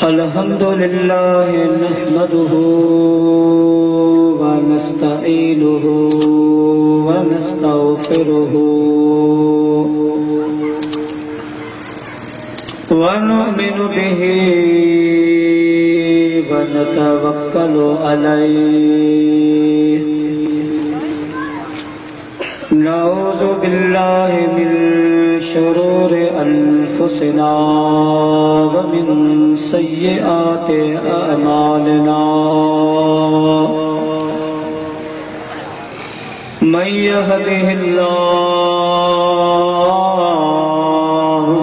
अल्हम्दुलिल्लाह नहमदुहु व नस्तईनुहु व नस्तगफिरुहु व नु'मिनु बिही व नतवक्कलु अलैहि नऊज़ु बिल्लाहि मिन शुरूरि अनफुसिना व मिन सय्यिआति अअमालिना मन यहदिहिल्लाहु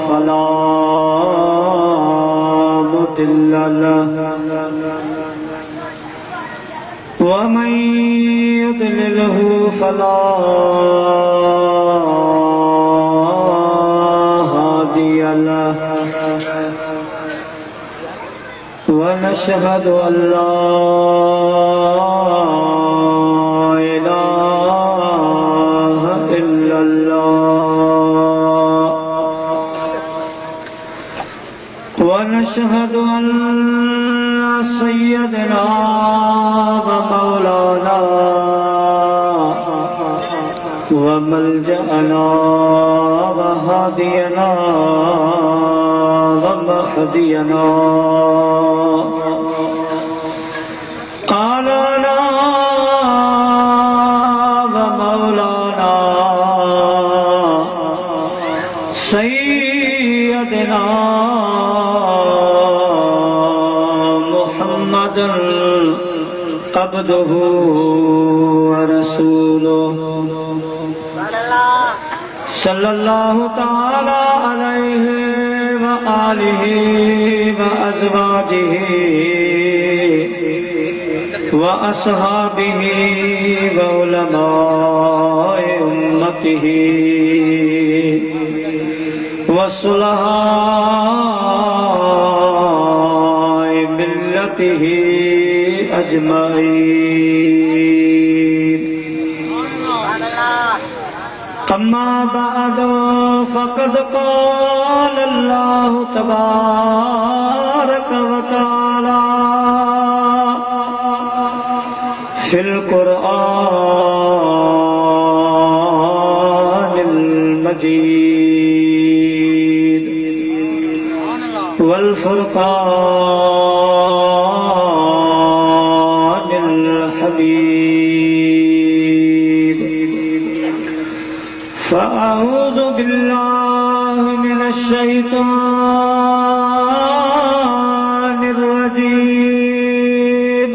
फला मुदिल्ल लहु व मन युद्लिलहु फला हादिय लहु व नशहदु अल्ला इलाहा इल्लल्लाह व नशहदु अन्ना सय्यदना व मौलाना व मलजअना व हादियना व महदियना आलाना व मौलाना सय्यदना मुहम्मदन अब्दुहु व रसूलुहु सल्लल्लाहु तआला अलैहि व आलिहि व अज़वाजिहि व अस्हाबिहि व उलमाए उम्मतिहि व सुलहाए मिल्लतिहि अजमईन। अम्मा बअद फ़क़द क़ाल अल्लाहु तबारक व तआला फ़िल क़ुरआनिल मजीद वल फ़ुरक़ानिल हमीद। फ़अऊज़ु बिल्लाहि मिनश शैतानिर रजीम।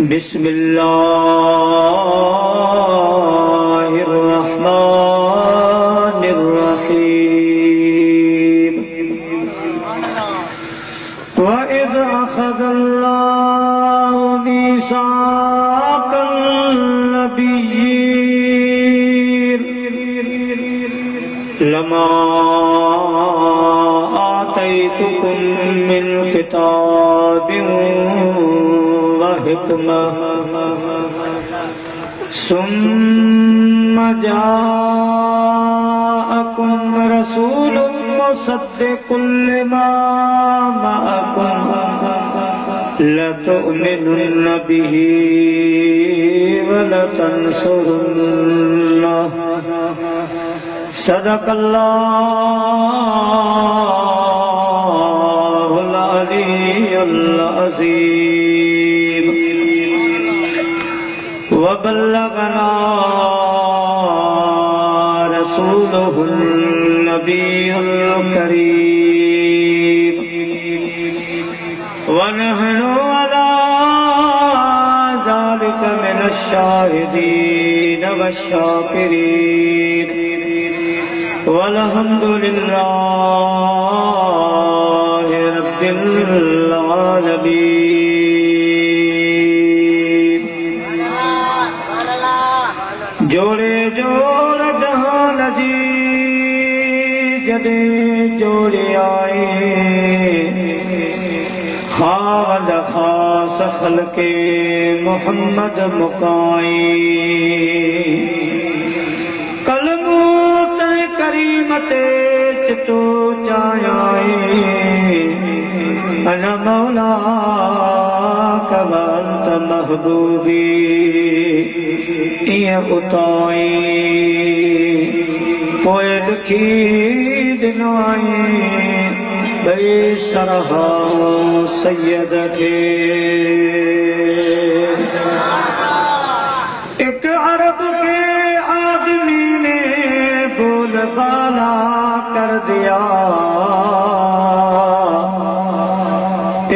बिस्मिल्लाहिर रहमानिर रहीम। व इज़ अख़ज़ल्लाहु मीसाक़न नबिय्यीन लमा आतैतुकुम मिन किताबिन व हिकमह सुम्म जाअकुम रसूलुम मुसद्दिक़ुन लिमा मअकुम लतु'मिनुन्न बिही व लतंसुरुन्नह सदक़ल्लाहुल अलीयुल अज़ीम व बल्लगना रसूलुहुन नबियुल करीम व नहनु अला ज़ालिका मिनश शाहिदीन वश्शाकिरीन वल्हम्दुलिल्लाहि रब्बिल आलमीन। जोड़े जोड़ जहान जी जदे जोड़े आए खावद खास खल्के मोहम्मद मुकाई कलमूत करीमते चितो चायाए महबूबी इं उताई पोए दुखी दिनाई बे सरहा सैयद के एक अरब के आदमी ने बोल बाला कर दिया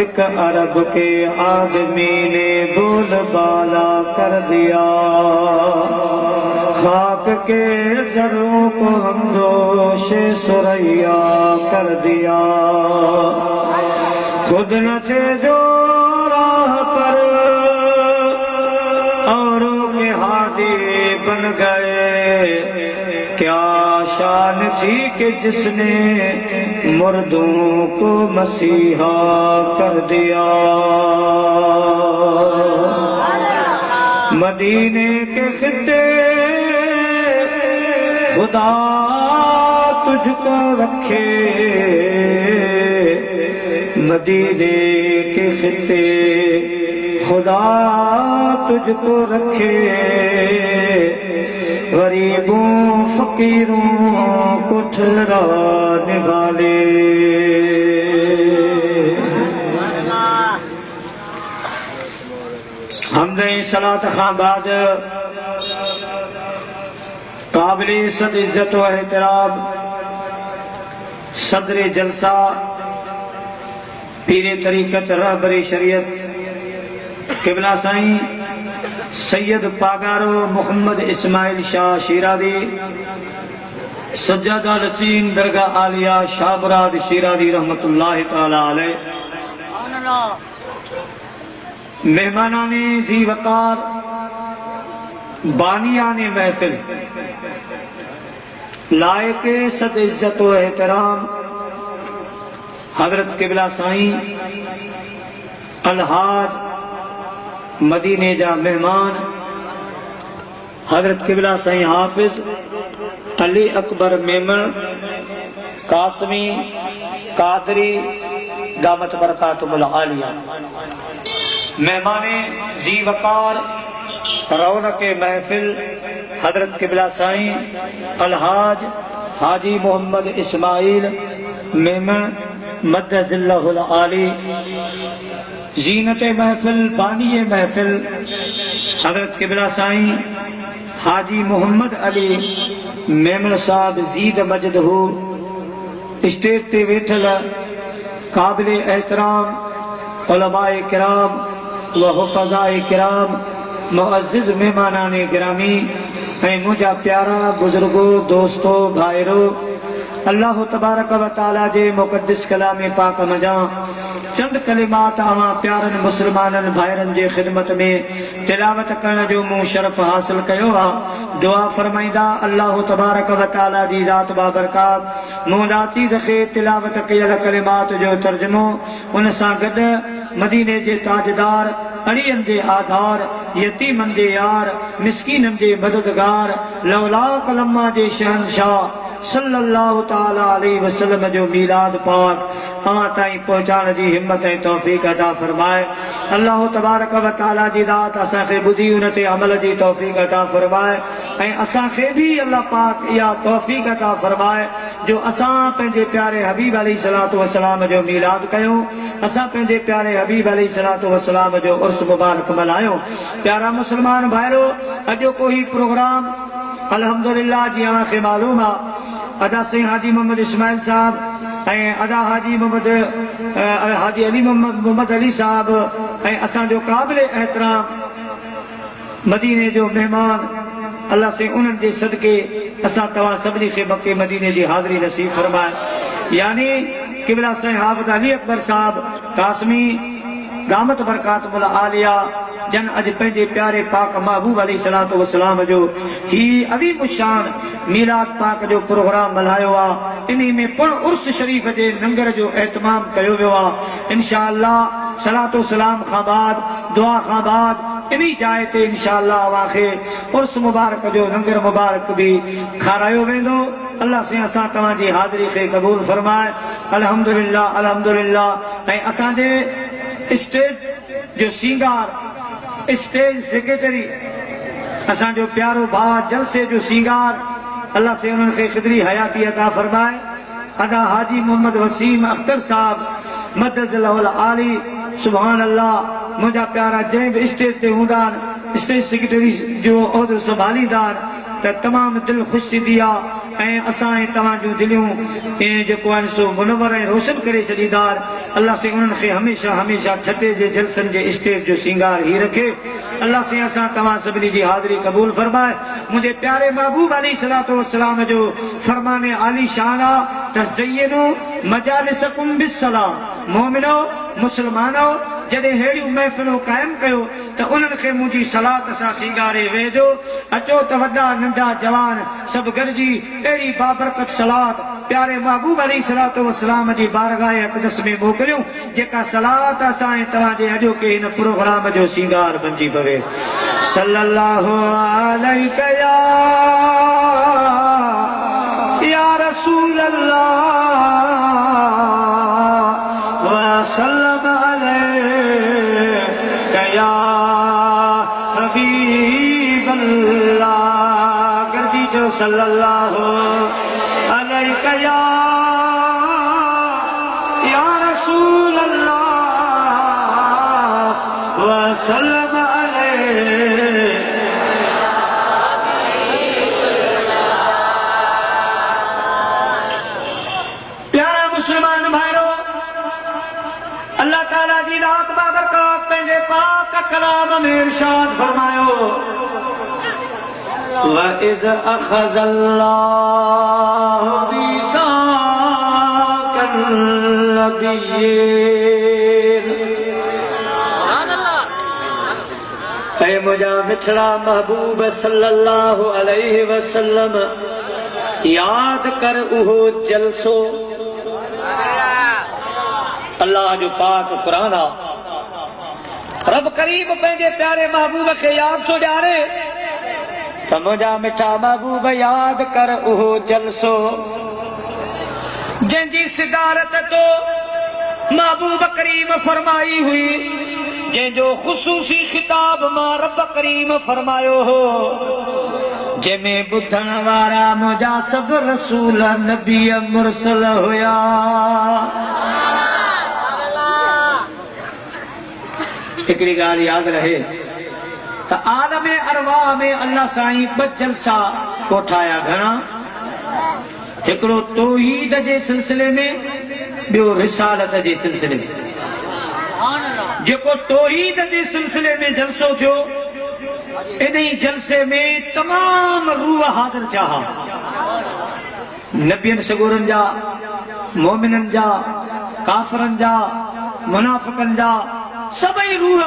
एक अरब के आदमी ने बोल बाला कर दिया खाक के जरों को हमदोश सुरैया कर दिया खुद न थे जो राह पर औरों के हादी बन गए क्या शान थी कि जिसने मुर्दों को मसीहा कर दिया मदीने के खित्ते खुदा तुझको रखे मदीने के खित्ते खुदा तुझको रखे गरीबों फकीरों को ठहराने वाले हमदे सलात खां बाद काबिल सद इज्जत व एहतराम सदर जलसा पीर तरीकत रहबरी शरीयत किबला साईं सैयद पागारो मोहम्मद इस्माइल शाह शिरादी सज्जादा लसीन दरगाह आलिया शाहबराद शिरादी रहमतुल्लाह ताला अलैह मेहमानाने जी वकार बानियाने महफिल लायके सद इज्जत व एहतराम हजरत किबला साईं अलहाज मदीने जा मेहमान हजरत किबला साईं हाफिज अली अकबर मेमन कासमी कादरी दामत बरकातुल आलिया मेहमाने जी वकार रौनक महफिल हजरत किबला साईं अलहाज हाजी मोहम्मद इस्माइल मेमन मद्दजिल्लाहुल आली जीनत महफिल बानिये महफिल हजरत किबला साईं हाजी मोहम्मद अली मेमन साहब जीद मजद हो स्टेज ते वेठल काबिल एहतराम उलमाए किराम व हुफ़ज़ाए किराम मुअज़्ज़िज़ मेहमानाने गिरामी ऐं मुंहिंजा प्यारा बुजुर्गो दोस्तो भाइरो अल्लाह तबारक व तआला जे मुक़द्दिस कलाम पाक मजा चंद कलिमात आवां प्यारन मुसलमानन भाइरन जे खिदमत में तिलावत करण जो मूं शरफ हासिल कयो आ दुआ फरमाइंदा अल्लाह तबारक व तआला जी ज़ात बाबरकात मूं नाचीज़ खे तिलावत कयल कलिमात जो तर्जुमो उन सां गॾु मदीने जे ताजदार अड़ियन जे आधार यतीमन जे यार मिस्कीनन जे मददगार लौला कलमा जे शहनशाह सल्लल्लाहु ताला अलैहि वसल्लम जो मीलाद पाक अवां ताईं पहुंचाइण जी हिम्मत ऐं तौफ़ीक़ अता फरमाए अल्लाह तबारक व तआला जी ज़ात असांखे ॿुधी उन ते अमल जी तौफ़ीक़ अता फरमाए ऐं असांखे बि अल्लाह पाक इहा तौफ़ीक़ अता फरमाए जो असां पंहिंजे प्यारे हबीब अलैहिस्सलातु वस्सलाम जो मीलाद कयूं असां पंहिंजे प्यारे हबीब अलैहिस्सलातु वस्सलाम जो उर्स मुबारक मल्हायूं प्यारा मुसलमान भाइरो अॼोको ही प्रोग्राम अल्हम्दुलिल्लाह जी अव्हांखे मालूम आहे अदा साईं हाजी मोहम्मद इस्माइल साहब ऐं अदा हाजी अली मोहम्मद अली साहब ऐं असांजो क़ाबिल एहतराम मदीने जो मेहमान अल्लाह से उन्हनि जे सदके असां तव्हां सभिनी खे मके मदीने जी हाज़िरी नसीब फरमाए यानी किबला साईं हाफ़िज़ अली अकबर साहब कासमी दामत बरकातुल आलिया जन अज पंहिंजे प्यारे पाक महबूब अलैहिस्सलातु वस्सलाम जो ही अज़ीम शान मीलाद पाक जो प्रोग्राम मल्हायो आहे इन्ही में पिण उर्स शरीफ़ जे लंगर जो एहतमाम कयो वियो आहे इंशाअल्लाह सलातो सलाम खां बाद दुआ खां बाद इन्ही जाइ ते इंशाअल्लाह अव्हांखे उर्स मुबारक जो लंगर मुबारक भी खारायो वेंदो अल्लाह से असां तव्हांजी हाज़िरी खे क़बूल फरमाए अल्हम्दुलिल्लाह अल्हम्दुलिल्लाह ऐं असांजे स्टेज जो सींगार स्टेज सेक्रेटरी असांजो प्यारो भा जलसे जो सिंगार अल्लाह से उन्होंने खिदरी हयाती अता फरमाए। अदा हाजी मोहम्मद वसीम अख्तर साहब मदद आली सुभान अल्लाह मुझा प्यारा जै भी स्टेज ते हूंदा स्टेज सेक्रेटरी जो उहदो संभालींदा त तमाम दिल खुश थी ऐं असां तव्हां जूं दिलियूं जेको आहे सो मुनवर ऐं रोशन करे छॾींदा। अल्लाह से उन्हनि खे हमेशा हमेशा ठटे जे जलसनि जे स्टेज जो सिंगार ही रखे। अल्लाह से असां तव्हां सभिनी जी हाज़िरी क़बूल फरमाए। मुंहिंजे प्यारे महबूब अलैहिस्सलातु वस्सलाम जो फरमाने आली शान आहे त ज़य्यिनू मजालिसकुम बिस्सलाम। मोमिनो मुसलमानो जॾहिं अहिड़ियूं महफ़िलूं क़ाइमु कयो त उन्हनि खे मुंहिंजी सलात सां सींगारे वेझो। अचो त वॾा नंढा जवान सभु गॾिजी अहिड़ी बाबरकत सलात प्यारे महबूब अलैहिस्सलातु वस्सलाम जी बारगाह अक़दस में मोकिलियूं जेका सलात असां ऐं तव्हांजे अॼोके हिन प्रोग्राम जो सींगार बणिजी पवे। सल्लल्लाहु अलैका या रसूल अल्लाह वसल्लम अलैका या हबीब अल्लाह। गर्दी जो सल्लल्लाहु अलैका या रसूल अल्लाह वसल्लम कलाम में इरशाद फरमायो वइज़ अख़ज़ल्लाहु बीसाकन नबिय्यीन। ऐ मुझा मिठड़ा महबूब सल्लल्लाहु अलैहि वसल्लम याद कर उहो जलसो। अल्लाह जो पाक कुरान आ रब करीम पंहिंजे प्यारे महबूब खे याद थो ॾियारे त मुंहिंजा मिठा महबूब याद कर उहो जलसो जंहिंजी सिदारत तो महबूब करीम फरमाई हुई, जंहिंजो ख़ुसूसी खिताब मां रब करीम फरमायो हो, जंहिंमें ॿुधण वारा मुंहिंजा सभु रसूल नबी मुरसल हुया। हिकिड़ी ॻाल्हि यादि रहे त आलम अरवाह में अल्लाह साईं ॿ जलसा कोठाया घणा, हिकिड़ो तौहीद जे सिलसिले में, ॿियो रिसालत जे सिलसिले में। जेको तौहीद जे सिलसिले में जलसो थियो, इन्ही जलसे में तमाम रूह हाज़िर थिया, नबियनि सगोरनि जा, मोमिननि जा, काफ़िरनि जा, मुनाफ़िक़नि जा, सभई रूह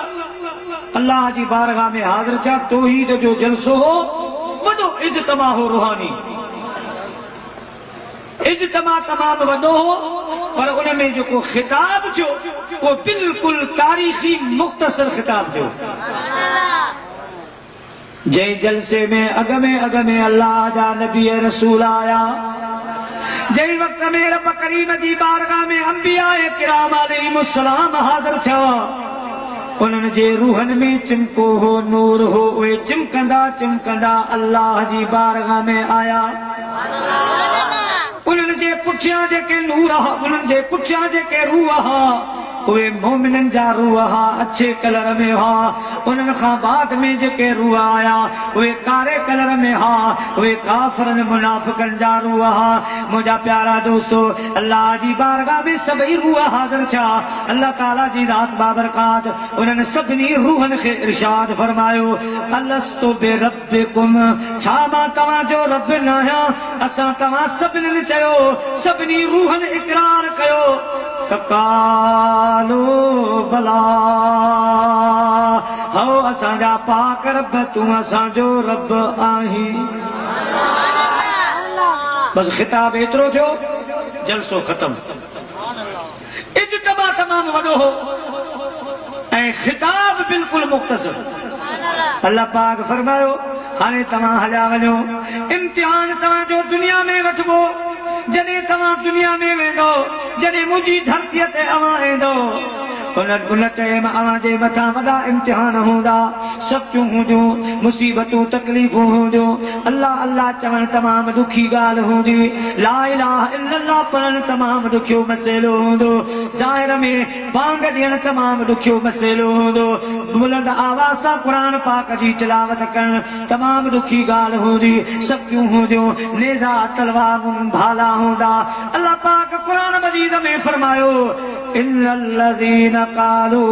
अल्लाह जी बारगाह में हाज़िर थिया। तौहीद जो जलसो हो, वॾो इज्तिमा हो, रूहानी इज्तिमा तमामु वॾो हो, पर उन में जेको खिताब थियो वो बिल्कुलु तारीख़ी मुख़्तसर खिताब थियो। जंहिं जलसे में अॻ में अल्लाह जा नबी रसूल आया, जंहिं वक़्त में रब करीम जी बारगाह में अंबिया किराम अलैहिमुस्सलाम हाज़िर थिया, उन्हनि जे रूहनि में चिमको हो, नूर हो, उहे चिमकंदा चिमकंदा अल्लाह जी बारगाह में आया। उन्हनि जे पुठियां जेके नूर हा, उन्हनि जे पुठियां जेके रूह हा, उहे मोमिननि जा रूह हा, अच्छे कलर में हा। उन्हनि खां बाद में जेके रूह आया उहे कारे कलर में हा, उहे काफ़िरनि मुनाफ़िक़नि जा रूह हा। मुंहिंजा प्यारा दोस्तो, अल्लाह जी बारगाह में सभई रूह हाज़िर थिया। अल्लाह ताला जी रात बाबरकात उन्हनि सभिनी रूहनि खे इरशाद फरमायो, अलस्तु बिरब्बिकुम, छा मां तव्हांजो रब न आहियां? असां तव्हां सभिनीनि चयो, सभिनी रूहनि इक़रार कयो त कालो भला, हो असांजा पाक रब, तूं असांजो रब आहीं। बस खिताब एतिरो थियो, जलसो ख़तम। इज्तिमा तमामु वॾो हो ऐं खिताब बिल्कुलु मुख़्तसर। अल्लाह पाक फरमायो, हाणे तव्हां हलिया वञो, इम्तिहान तव्हांजो दुनिया में वठिबो। जॾहिं तव्हां दुनिया में वेंदो, जॾहिं मुंहिंजी धरतीअ ते अवां ईंदो, उन टाइम आवाजे मथा वॾा इम्तिहान हूंदा सख़्तियूं हूंदियूं मुसीबतूं तकलीफ़ूं हूंदियूं अल्लाह अल्लाह चवण तमामु ॾुखी ॻाल्हि हूंदी ला इलाहा इल्लल्लाह पढ़ण तमामु ॾुखियो मसइलो हूंदो ज़ाहिर में बांग ॾियण तमामु ॾुखियो मसइलो हूंदो बुलंद आवाज़ सां क़ुरान पाक जी तिलावत करण तमामु ॾुखी ॻाल्हि हूंदी सख़्तियूं हूंदियूं नेज़ा तलवारूं भाला हूंदा अल्लाह पाक क़ुरान मजीद में फरमायो इन्नल्लज़ीना क़ालू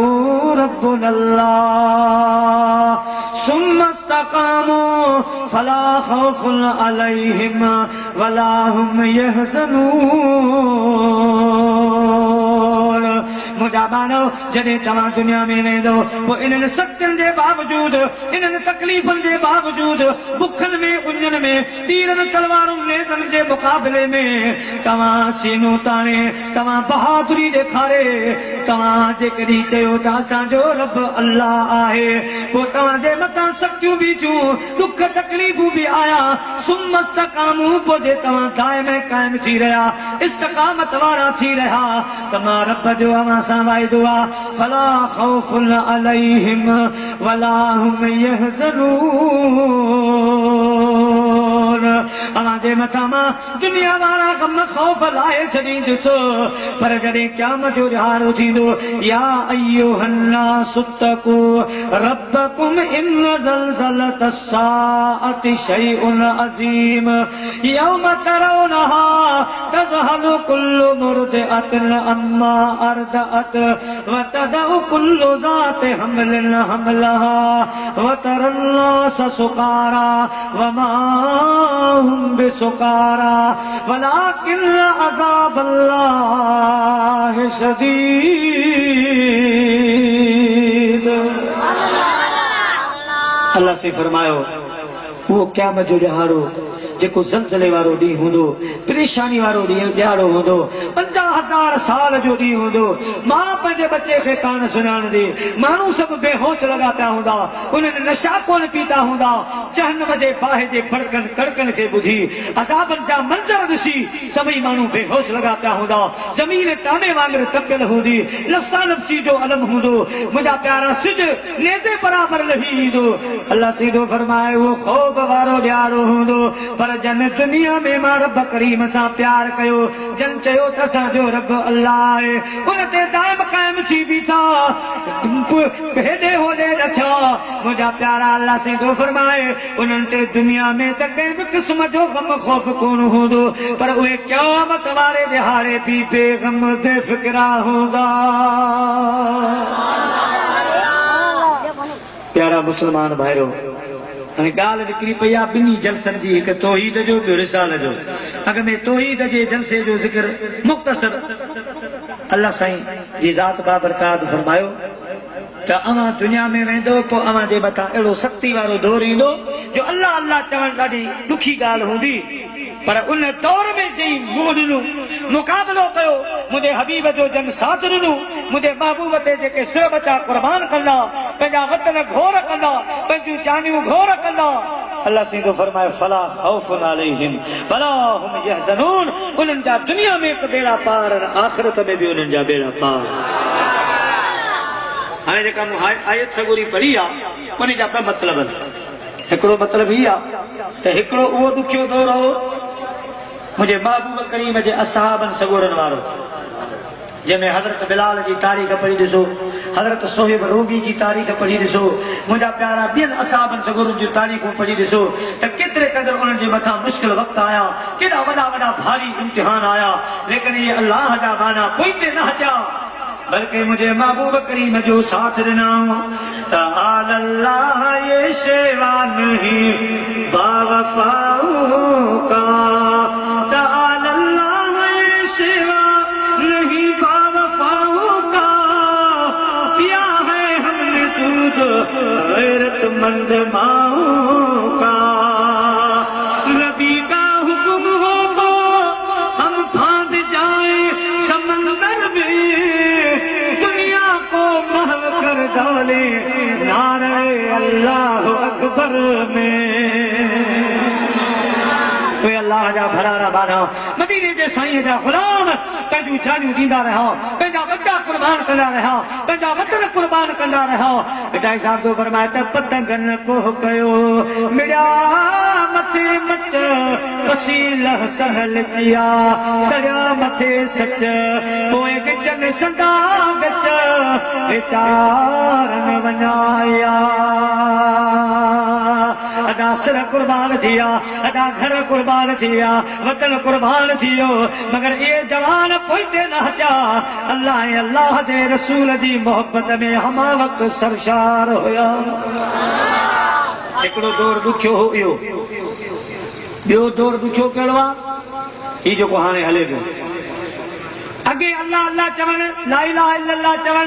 रब्बुनल्लाह सुम्मा इस्तक़ामू फला खौफुन अलैहिम वला हुम यहज़नून मुझा बानो जॾहिं तव्हां दुनिया में वेंदो पोइ इन्हनि सख़्तियुनि जे बावजूदि इन्हनि तकलीफ़ुनि जे बावजूदि बुखनि में उञनि में तीरनि तलवारुनि नेज़नि जे मुक़ाबले में तव्हां सीनो ताणे तव्हां बहादुरी ॾेखारे तव्हां जेकॾहिं चयो त असांजो रब अल्लाह आहे पोइ तव्हांजे मथां सख़्तियूं बीठियूं ॾुख तकलीफ़ूं बि आया सुम्मा इस्तक़ामू पोइ जे तव्हां दाइम क़ाइम थी रहिया इस्तक़ामत वारा थी रहिया त मां रब जो अव्हां सां वाइदो आहे फला खौफुन अलैहिम वला हुम यहज़नून अव्हां जे मथां मां दुनिया वारा गम ख़ौफ़ लाहे छॾींदुसि पर जॾहिं क़यामत जो ॾिहाड़ो थींदो या अय्युहन्नासु इत्तक़ू रब्बकुम इन्न ज़लज़लतस्साअति शैउन अज़ीम यौम तरौनहा तज़हलु कुल्लु मुर्दिअतिन अम्मा अर्दअत व तदउ कुल्लु ज़ाति हमलिन हमलहा व तरन्नास सुकारा व मा हुम बिसुकारा वलाकिन अज़ाबल्लाहि शदीद अल्लाह से फरमायो वो क़यामत जो ॾिहाड़ो जेको ज़लज़ले वारो ॾींहुं हूंदो परेशानी वारो ॾिहाड़ो हूंदो 50,000 साल जो ॾींहुं हूंदो मां पंहिंजे बच्चे खे कान सुञाणंदी माण्हू सभु बेहोश लॻा पिया हूंदा उन्हनि नशा कोन पीता हूंदा जहन्नम जे बाहि जे भड़कनि कड़कनि खे ॿुधी अज़ाबनि जा मंज़र ॾिसी सभई माण्हू बेहोश लॻा पिया हूंदा ज़मीन टामे वांगुरु तपियल हूंदी नफ़्सा नफ़्सी जो अलम हूंदो मुंहिंजा प्यारा सिज नेज़े बराबरि लही ईंदो अल्लाह सीधो फरमाए उहो ख़ौफ़ वारो ॾियारो हूंदो पर जन दुनिया में मां रब करीम सां प्यार कयो जन चयो त असांजो रब अल्लाह आहे उन ते दाइम क़ाइम थी बीठा हेॾे होॾे रछा मुंहिंजा प्यारा अल्लाह सीधो फरमाए उन्हनि ते दुनिया में त कंहिं बि क़िस्म जो गम ख़ौफ़ कोन हूंदो पर उहे क़यामत वारे ॾिहाड़े बि बेगम बेफ़िक्रा हूंदा प्यारा मुस्लमान भाइरो हाणे ॻाल्हि निकिरी पई आहे ॿिन्ही जलसनि जी हिकु तौहीद जो ॿियो रिसाल जो अॻ में तौहीद जे जलसे जो ज़िक्र मुख़्तसर अल्लाह साईं जी ज़ात बाबरकात फरमायो त अव्हां दुनिया में वेंदो पोइ अव्हां जे मथां अहिड़ो सख़्ती वारो दौर ईंदो जो अल्लाह अल्लाह चवण ॾाढी ॾुखी ॻाल्हि हूंदी पर उन दौर में चई मुंहुं ॾिनो मुक़ाबिलो कयो मुंहिंजे हबीब जो जन साथ ॾिनो मुंहिंजे महबूब ते जेके सिर बचा क़ुर्बान कंदा पंहिंजा वतन घोर कंदा पंहिंजूं जानियूं घोर कंदा अल्लाह सीधो फरमाए फला खौफुन अलैहिम वला हुम यहज़नून उन्हनि जा दुनिया में बि बेड़ा पार आख़िरत में बि उन्हनि जा बेड़ा पार हाणे जेका मूं आयत सगोरी पढ़ी आहे उन जा ॿ मतिलब आहिनि हिकिड़ो मतिलब ही आहे त हिकिड़ो उहो ॾुखियो दौर हो मुझे महबूब करीम जे असहाबन सगोरन वारो जंहिंमें हज़रत बिलाल जी तारीख़ पढ़ी ॾिसो हज़रत सोहेब रोमी जी तारीख़ पढ़ी ॾिसो मुंहिंजा प्यारा ॿियनि असहाबन सगोरन जूं तारीख़ूं पढ़ी ॾिसो त केतिरे क़दुरु उन्हनि जे मथां मुश्किल वक़्तु आया केॾा वॾा वॾा भारी इम्तिहान आया लेकिन इहे अल्लाह जा गाना पोइते न हटिया बल्कि मुझे महबूब करीम जो साथ ॾिना ताल अल्लाह ये शेवा नहीं बावफाओं का ताल अल्लाह ये शेवा नहीं बावफाओं का पिया है हमने दूध गैरतमंद माओं का रबी का हुक्म हो तो हम फांद जाए समंदर में कर डाले नारे अल्लाह अकबर में कोई अल्लाह जा भरारा बाना मदीने जे साईं जा गुलाम पंहिंजूं जानियूं ॾींदा रहिया पंहिंजा बच्चा कुर्बान कंदा रहिया पंहिंजा वतन कुर्बान कंदा रहिया मिठाई साहब तो फरमाए त पतंगन को कयो मिड़िया मथे मच वसील सहल किया सड़िया मथे सच पोए गिचन संदा गच विचारन वञाया अदा सिर कुर्बान थिया अदा घर कुर्बान थिया वतन कुर्बान थियो मगर ये जवान पोइते न हटिया अल्लाह अल्लाह दे रसूल जी मोहब्बत में हमा वक्त सरशार हुया हिकिड़ो दौर ॾुखियो हुयो ॿियो दौर ॾुखियो कहिड़ो आहे ही जेको हाणे हले पियो अगे अल्लाह अल्लाह चवण ला इलाहा इल्लल्लाह चवण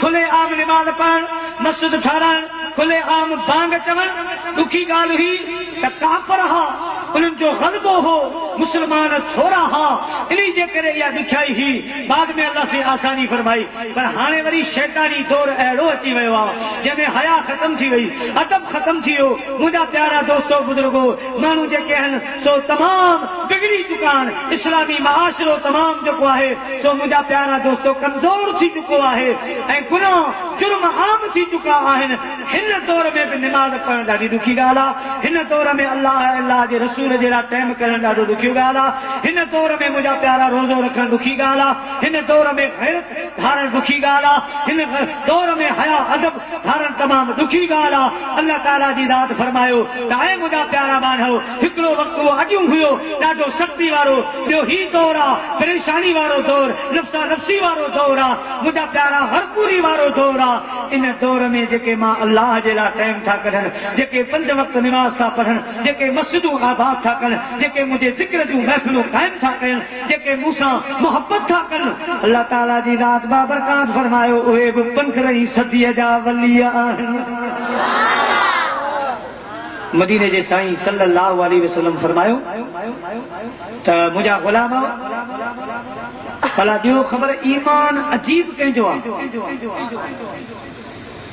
खुले आम निमाज़ पढ़ण मस्जिद ठाराइण खुले आम बांग चवण ॾुखी ॻाल्हि हुई त काफ़र हा उन्हनि जो ग़लबो हो मुस्लमान थोरा हा इन्ही जे करे इहा ॾुखियाई हुई बाद में अल्लाह से आसानी फरमाई पर हाणे वरी शैतानी दौर अहिड़ो अची वियो आहे जंहिंमें हया ख़तम थी वई अदब ख़तम थी वियो मुंहिंजा प्यारा दोस्तो बुज़ुर्गो माण्हू जेके आहिनि सो तमामु बिगड़ी चुका आहिनि इस्लामी माशरो तमामु जेको आहे सो मुंहिंजा प्यारा दोस्तो कमज़ोर थी चुको आहे ऐं गुनाह जुर्म आम थी चुका आहिनि हिन दौर में बि निमाज़ पढ़णु ॾाढी ॾुखी ॻाल्हि आहे हिन दौर में अल्लाह जे रसूल जे लाइ टाइम करणु ॾाढो ॾुखी ॻाल्हि आहे हिन दौर में मुंहिंजा प्यारा रोज़ो रखणु ॾुखी ॻाल्हि आहे हिन दौर में ग़ैरत धारणु ॾुखी ॻाल्हि आहे हिन दौर में हया अदब धारणु तमामु ॾुखी ॻाल्हि आहे अल्लाह ताला जी दात फरमायो त ऐं मुंहिंजा प्यारा माण्हू हिकिड़ो वक़्तु उहो अॼु हुयो ॾाढो सख़्ती वारो ॿियो ही दौर आहे परेशानी वारो दौर नफ़्सा नफ़्सी वारो दौर आहे मुंहिंजा प्यारा हरपूरी वारो दौर आहे इन दौर में जेके मां अल्लाह जे लाइ टाइम था कढनि जेके 5 वक़्त निमाज़ था पढ़नि जेके मस्जिदूं आबाद था कनि जेके मुंहिंजे ज़िक्र जूं महफ़िलूं क़ाइम था कनि जेके मूंसां मोहब्बत था कनि अल्लाह ताला जी दात बाबरकात फरमायो उहे बि 15वीं सदीअ जा वली आहिनि मदीने जे साईं सल्लल्लाहु अलैहि वसल्लम फरमायो त मुंहिंजा ग़ुलाम भला ॾियो ख़बर ईमान अजीब कंहिंजो आहे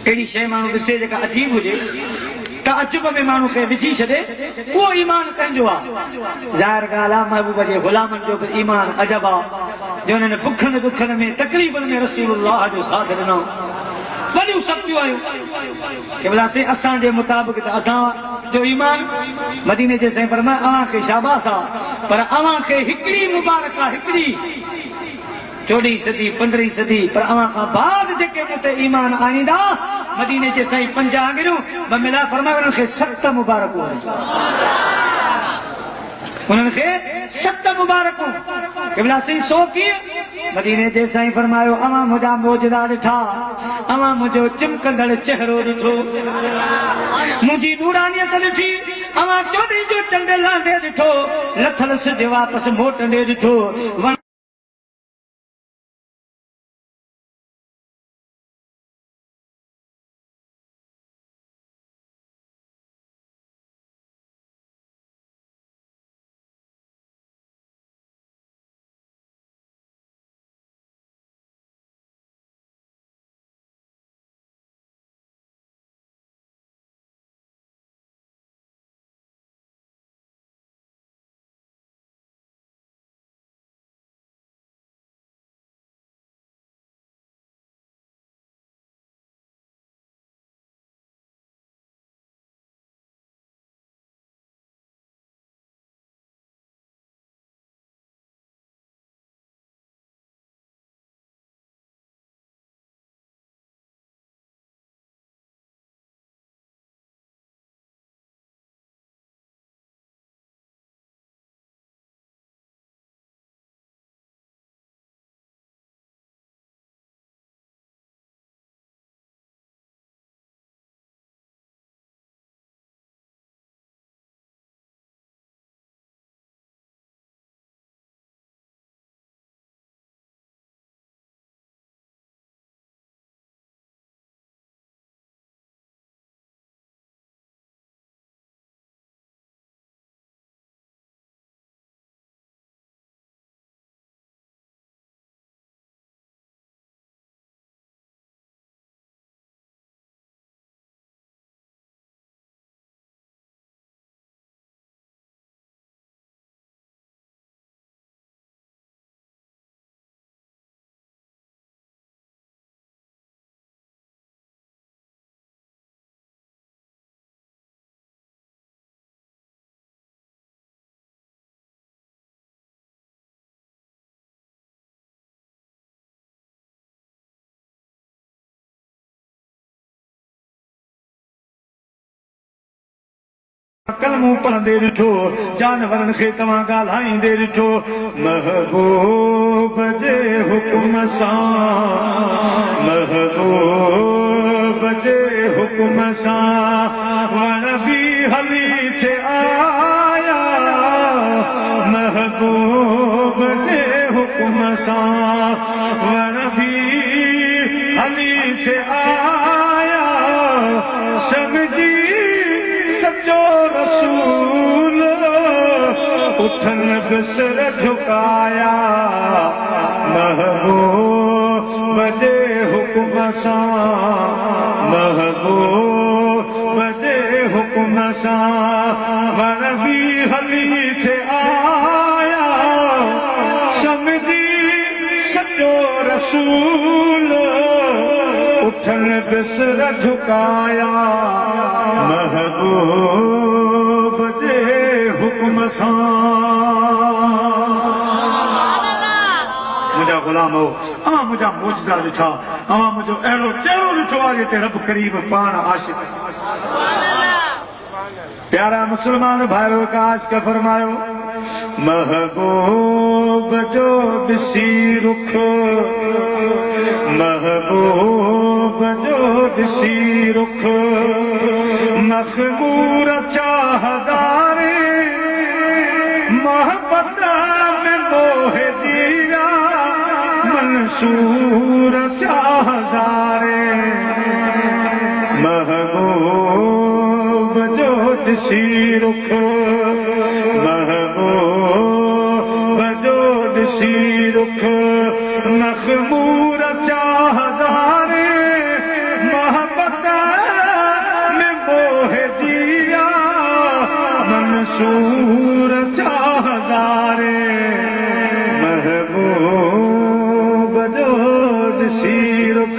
अहिड़ी शइ माण्हू ॾिसे जेका अजीब हुजे तअजुब में माण्हू खे विझी छॾे उहो ईमान कंहिंजो आहे ज़ाहिर ॻाल्हि आहे महबूब जे ग़ुलामनि जो बि ईमान अजब आहे जो हुननि बुखनि दुखनि में तकलीफ़ुनि में रसूलुल्लाह जो साथ ॾिनो वॾियूं शक्तियूं आयूं के भला असांजे मुताबिक़ त असां जो ईमान मदीने जे साईं फरमाए अव्हां खे शाबाश आहे पर अव्हां खे हिकिड़ी मुबारक आहे हिकिड़ी 14वीं सदी 15वीं सदी पर अव्हां खां बाद जेके मूं ते ईमान आणींदा मदीने जे साईं 5 आङिरियूं ॿ मिलाए फरमाए उन्हनि खे 7 मुबारकूं उन्हनि खे 7 मुबारकूं क़िबला साईं सो कीअं मदीने जे साईं फरमायो अव्हां मुंहिंजा मौजदा ॾिठा अव्हां मुंहिंजो चिमकंदड़ चहिरो ॾिठो मुंहिंजी नूरानियत ॾिठी अव्हां 14 जो चंड लांदे ॾिठो लथल सिज वापसि मोटंदे ॾिठो कलमू पढ़ंदे ॾिठो जानवरनि खे तव्हां ॻाल्हाईंदे ॾिठो महबूब जे हुकुम सां महबूब जे हुकुम सां वण बि हली थे आया महबूब जे हुकुम सां वण बि हली थे आया समझी सजो रसूल उठन बिसर झुकाया महबूब जे हुकुम सां महबूब जे हुकुम सां वण बि हली थे आया समझी सजो रसूल उठन बिसर झुकाया महबूब जे हुकुम सां मुंहिंजा गुलाम हो अवां मुंहिंजा मौजूदा ॾिठा अवां मुंहिंजो अहिड़ो चहिरो ॾिठो आहे जिते रब करीब पाण आशिक़ प्यारा मुस्लमान भाइरो काश का फरमायो महबूब जो ॾिसी रुख महबूब जो ॾिसी रुख मखबूर चाहदारे मोहब्बत में मोह जीरा मंसूर चाहदारे महबूब जो ॾिसी रुख महबूब जो ॾिसी रुख मखबूर चाहदारे मोहब्बत में मोह जीरा मंसूर चाहदारे महबूब जो ॾिसी रुख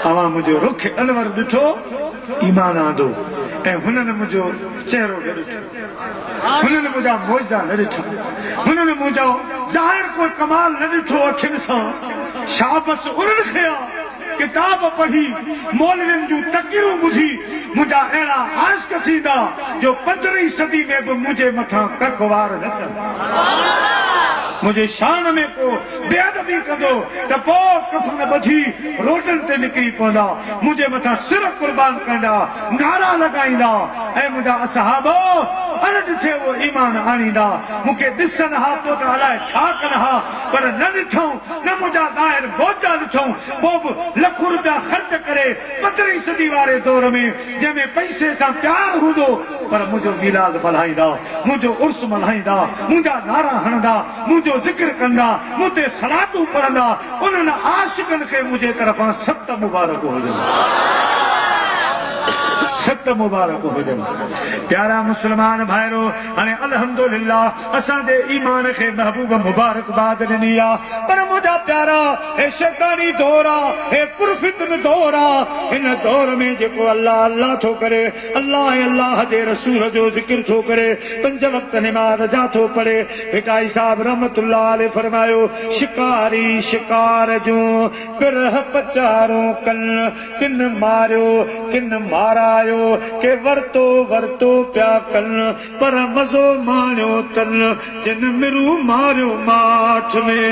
अवां मुंहिंजो रुख अनवर ॾिठो ईमान आंदो ऐं हुननि मुंहिंजो चहिरो न ॾिठो हुननि मुंहिंजा मौजा न ॾिठा हुननि मुंहिंजो ज़ाहिर कोई कमाल न ॾिठो अखियुनि सां शाबस उन्हनि खे किताब पढ़ी मौलवियुनि जूं तक़रीरूं ॿुधी मुंहिंजा अहिड़ा आशिक़ थींदा जो 15वीं सदी में बि मुंहिंजे मथां कख वार न सन मुझे शान में को बेअदबी कंदो त पोइ कफन ॿधी रोडनि ते निकिरी पवंदा मुंहिंजे मथां सिर कुर्बान कंदा नारा लॻाईंदा ऐं मुंहिंजा असहाबो अन ॾिठे उहो ईमान आणींदा मूंखे ॾिसनि हा पोइ त अलाए छा कनि हा पर न ॾिठऊं न मुंहिंजा ॿाहिर मौजा ॾिठऊं पोइ बि लखूं रुपया ख़र्च करे 15वीं सदी वारे दौर में जंहिंमें पैसे सां प्यार हूंदो पर मुंहिंजो मीलाद मल्हाईंदा मुंहिंजो उर्स मल्हाईंदा मुंहिंजा नारा हणंदा मुंहिंजो ज़िक्र कंदा मूं ते सलातूं पढ़ंदा उन्हनि आशिक़नि खे मुंहिंजे तरफ़ां 7 मुबारक हुजनि 7 मुबारक हुजनि प्यारा मुस्लमान भाइरो हाणे अल्हम्दुलिल्लाह असांजे ईमान खे महबूब मुबारकबाद ॾिनी आहे पर मुंहिंजा प्यारा हे शैतानी दौर आहे हे पुरफितन दौर आहे हिन दौर में जेको अल्लाह अल्लाह थो करे अल्लाह ऐं अल्लाह जे रसूल जो ज़िक्र थो करे 5 वक्त निमाज़ जा थो पढ़े भिटाई साहब रहमतुल्लाह अलैहि फरमायो शिकारी शिकार जूं पिरह पचारो कन किन मारियो किन मारायो के वरतो वरतो प्या कन पर मज़ो माणियो तन जिन मिरू मारियो माठ में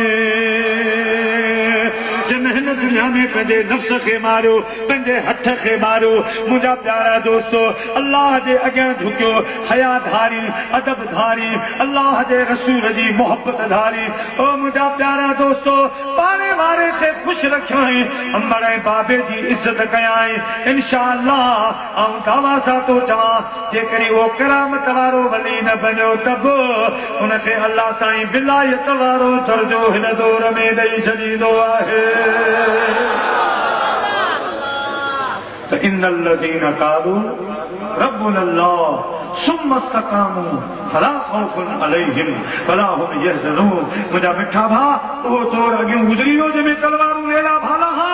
जिन हिन दुनिया में पंहिंजे नफ़्स खे मारियो पंहिंजे हथ खे मारियो मुंहिंजा प्यारा दोस्तो अल्लाह जे अॻियां झुकियो हया धारी अदब धारी अल्लाह जे रसूल जी मोहब्बत धारी ओ मुंहिंजा प्यारा दोस्तो पाणे वारे खे ख़ुशि रखियई अम्बर ऐं बाबे जी इज़त कयाई इंशाअल्लाह ऐं दावा सां थो चवां जेकॾहिं उहो करामत वारो वली न बणियो त बि हुनखे अल्लाह साईं विलायत वारो दर्जो हिन दौर में ॾेई छॾींदो आहे त इन्नल लज़ीना क़ालू रब्बुना अल्लाह सुम्मा इस्तक़ामू फला खौफुन अलैहिम वला हुम यहज़नून मुंहिंजा मिठा भाउ उहो दौर अॻियूं गुज़री वियो जंहिंमें तलवारूं लेला भाला हा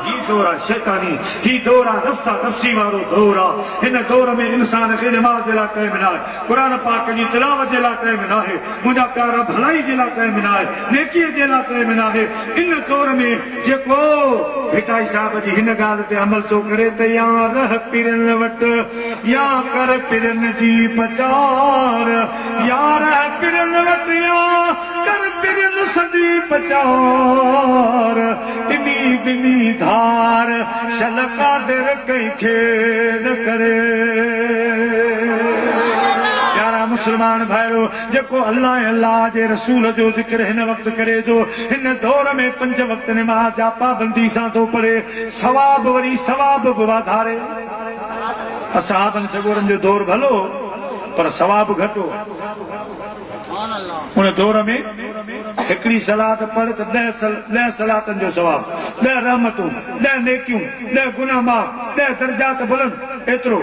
ही दौर आहे शैतानी, ही दौर आहे नफ़्सा नफ़्सी वारो दौर आहे। हिन दौर में इंसान खे नमाज़ जे लाइ टाइम न आहे, क़ुरान पाक जी तिलावत जे लाइ टाइम न आहे, मुंहिंजा प्यारा भलाई जे लाइ टाइम न आहे, नेकीअ जे लाइ टाइम न आहे। इन दौर में जेको भिटाई साहब जी हिन ॻाल्हि ते अमल थो करे त या रह पिरन वटि या कर पिरन जी पचार, या रह पिरन वटि या कर पिरन सजी पचार, टिनी बिनी धार शल कादिर कंहिंखे न करे। प्यारा मुसलमान भाइयों, जेको अल्लाह अल्लाह जे रसूल जो ज़िक्र हिन वक्त करे जो, हिन दौर में 5 वक्त नमाज जा पाबंदी सां थो पढ़े, सवाब वरी सवाब बि वाधारे। असहाबनि सगोरनि जो दौर भलो पर सवाब घटो। उन दौर में हिकिड़ी सलात पढ़ त 10 सलातनि जो सवाब, 10 रहमतूं, 10 नेकियूं, 10 गुनाह माफ़, 10 दर्जात बुलंद। एतिरो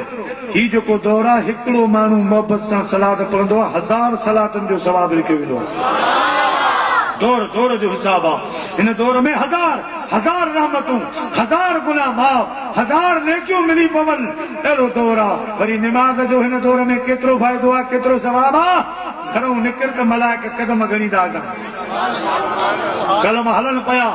ही जेको दौर आहे, हिकिड़ो माण्हू मोहबत सां सलात पढ़ंदो आहे, 1000 सलातनि जो सवाब लिखियो वेंदो आहे। दौर जो हिसाब आहे। हिन दौर में 1000 रहमतूं, 1000 गुनाह माफ़, 1000 नेकियूं मिली पवन। अहिड़ो दौर आहे। वरी निमाज़ जो हिन दौर में केतिरो फ़ाइदो आहे, केतिरो सवाब आहे। घरों निकिर त मलाइक कदम गणींदा था, कलम हलन पिया,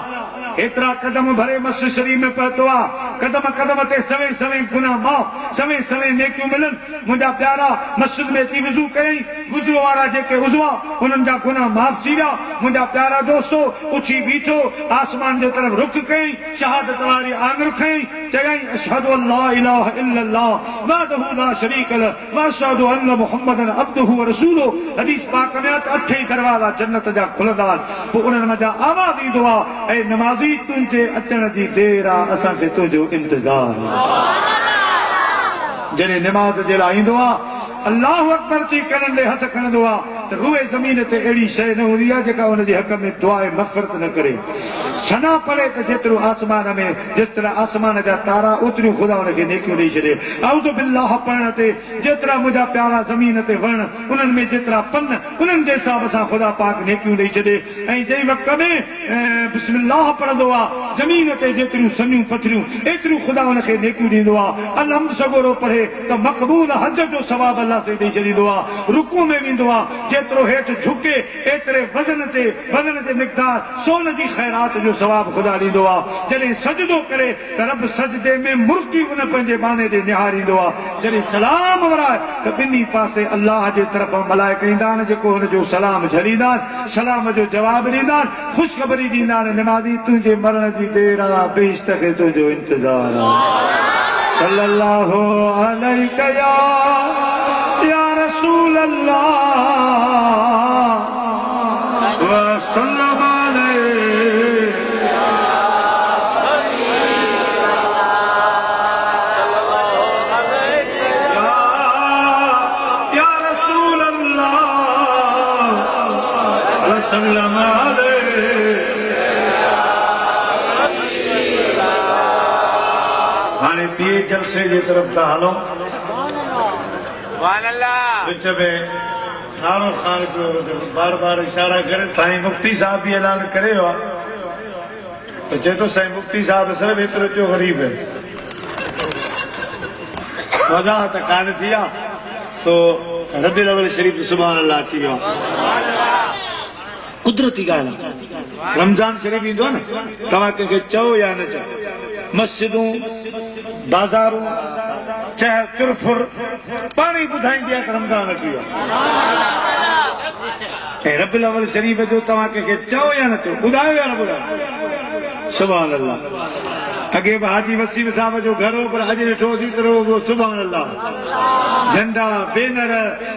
एतिरा कदम भरे मस्जिद शरीफ में पहुतो आहे। कदम कदम ते सवें सवें गुनाह माफ़, सवें सवें नेकियूं मिलन। मुंहिंजा प्यारा मस्जिद में अची वुज़ू कयईं, वुज़ू वारा जेके उज़वा उन्हनि जा गुनाह माफ़ थी विया। मुंहिंजा प्यारा दोस्तो उथी बीठो, आसमान जे तरफ़ रुख कयईं, शहादत वारी आंगुर खयईं, चयईं अशहदु अल्ला इलाहा इल्लल्लाह वहदहु ला शरीक लहु व अशहदु अन्न मुहम्मदन अब्दुहु व रसूलुहु। हदीस पाक में 8 ई दरवाज़ा जन्नत जा खुलंदा आहिनि। पोइ उन्हनि मंझां आवाज़ ईंदो आहे, ऐं नमाज़ी तुंहिंजे अचण जी देर आहे, असांखे तुंहिंजो इंतज़ार आहे। जॾहिं निमाज़ जे लाइ ईंदो आहे, अल्लाहु अकबर चई कननि ॾे हथ खणंदो आहे त रूए ज़मीन ते अहिड़ी शइ न हूंदी आहे जेका हुन जे हक़ में दुआए मग़फ़िरत न करे। सना पढ़े त जेतिरो आसमान में, जेस तरह आसमान जा तारा ओतिरियूं ख़ुदा हुनखे नेकियूं ॾेई छॾे। आऊज़ु बिल्लाह पढ़ण ते जेतिरा मुंहिंजा प्यारा ज़मीन ते वण, उन्हनि में जेतिरा पन, उन्हनि जे हिसाब सां ख़ुदा पाक नेकियूं ॾेई छॾे। ऐं जंहिं वक़्त में बिस्मिल्लाह पढ़ंदो आहे, ज़मीन ते जेतिरियूं सनियूं पथरियूं एतिरियूं ख़ुदा हुनखे नेकियूं ॾींदो आहे। अलहम्द सगोरो पढ़े त मक़बूल हज जो सवाब अल्लाह से ॾेई छॾींदो आहे। रुकू में वेंदो आहे, जेतिरो हेठि झुके एतिरे वज़न जे मिक़दार सोन जी ख़ैरात जो सवाब ख़ुदा ॾींदो आहे। जॾहिं सजदो करे त रब सजदे में मुर्की उन पंहिंजे बाने ॾे निहारींदो आहे। जॾहिं सलाम वराए त ॿिन्ही पासे अल्लाह जे तरफ़ां मलाइक ईंदा आहिनि, जेको हुनजो सलाम झलींदा आहिनि, सलाम जो जवाबु ॾींदा आहिनि, ख़ुशख़बरी ॾींदा आहिनि, निमाज़ी तुंहिंजे मरण जी देर आहे, बेशत खे तुंहिंजो इंतज़ार आहे। सल्लल्लाहु अलैहि या रसूल अल्लाह वसल्लम अलैहि। या रसूल अल्लाह वसल्लम अलैहि। हाणे ॿिए जलसे जे तरफ़ था हलूं। विच में थारो ख़ान बार बार इशारा करे, साईं मुफ्ती साहब भी ऐलान करे तो चए तो साईं मुफ्ती साहब सिर्फ एतिरो चयो ग़रीब है, वज़ाहत कान थी आहे। तो रबीउल अव्वल शरीफ सुभान अल्लाह अची वियो आहे। कुदरती ॻाल्हि आहे। रमज़ान शरीफ ईंदो आहे न, तव्हां कंहिंखे चओ या न चओ, मस्जिदूं बाज़ारूं चाहे चुरफुर पाणी ॿुधाईंदी आहे त रमज़ान अची वियो आहे। ऐं रबीउल अव्वल शरीफ जो तव्हां कंहिंखे चओ या न चओ, ॿुधायो या न ॿुधायो, सुभान अल्लाह। अॻे बि हाजी वसीम साहब जो घर हो, पर अॼु ॾिठोसीं त रुॻो सुभान अल्लाह झंडा बैनर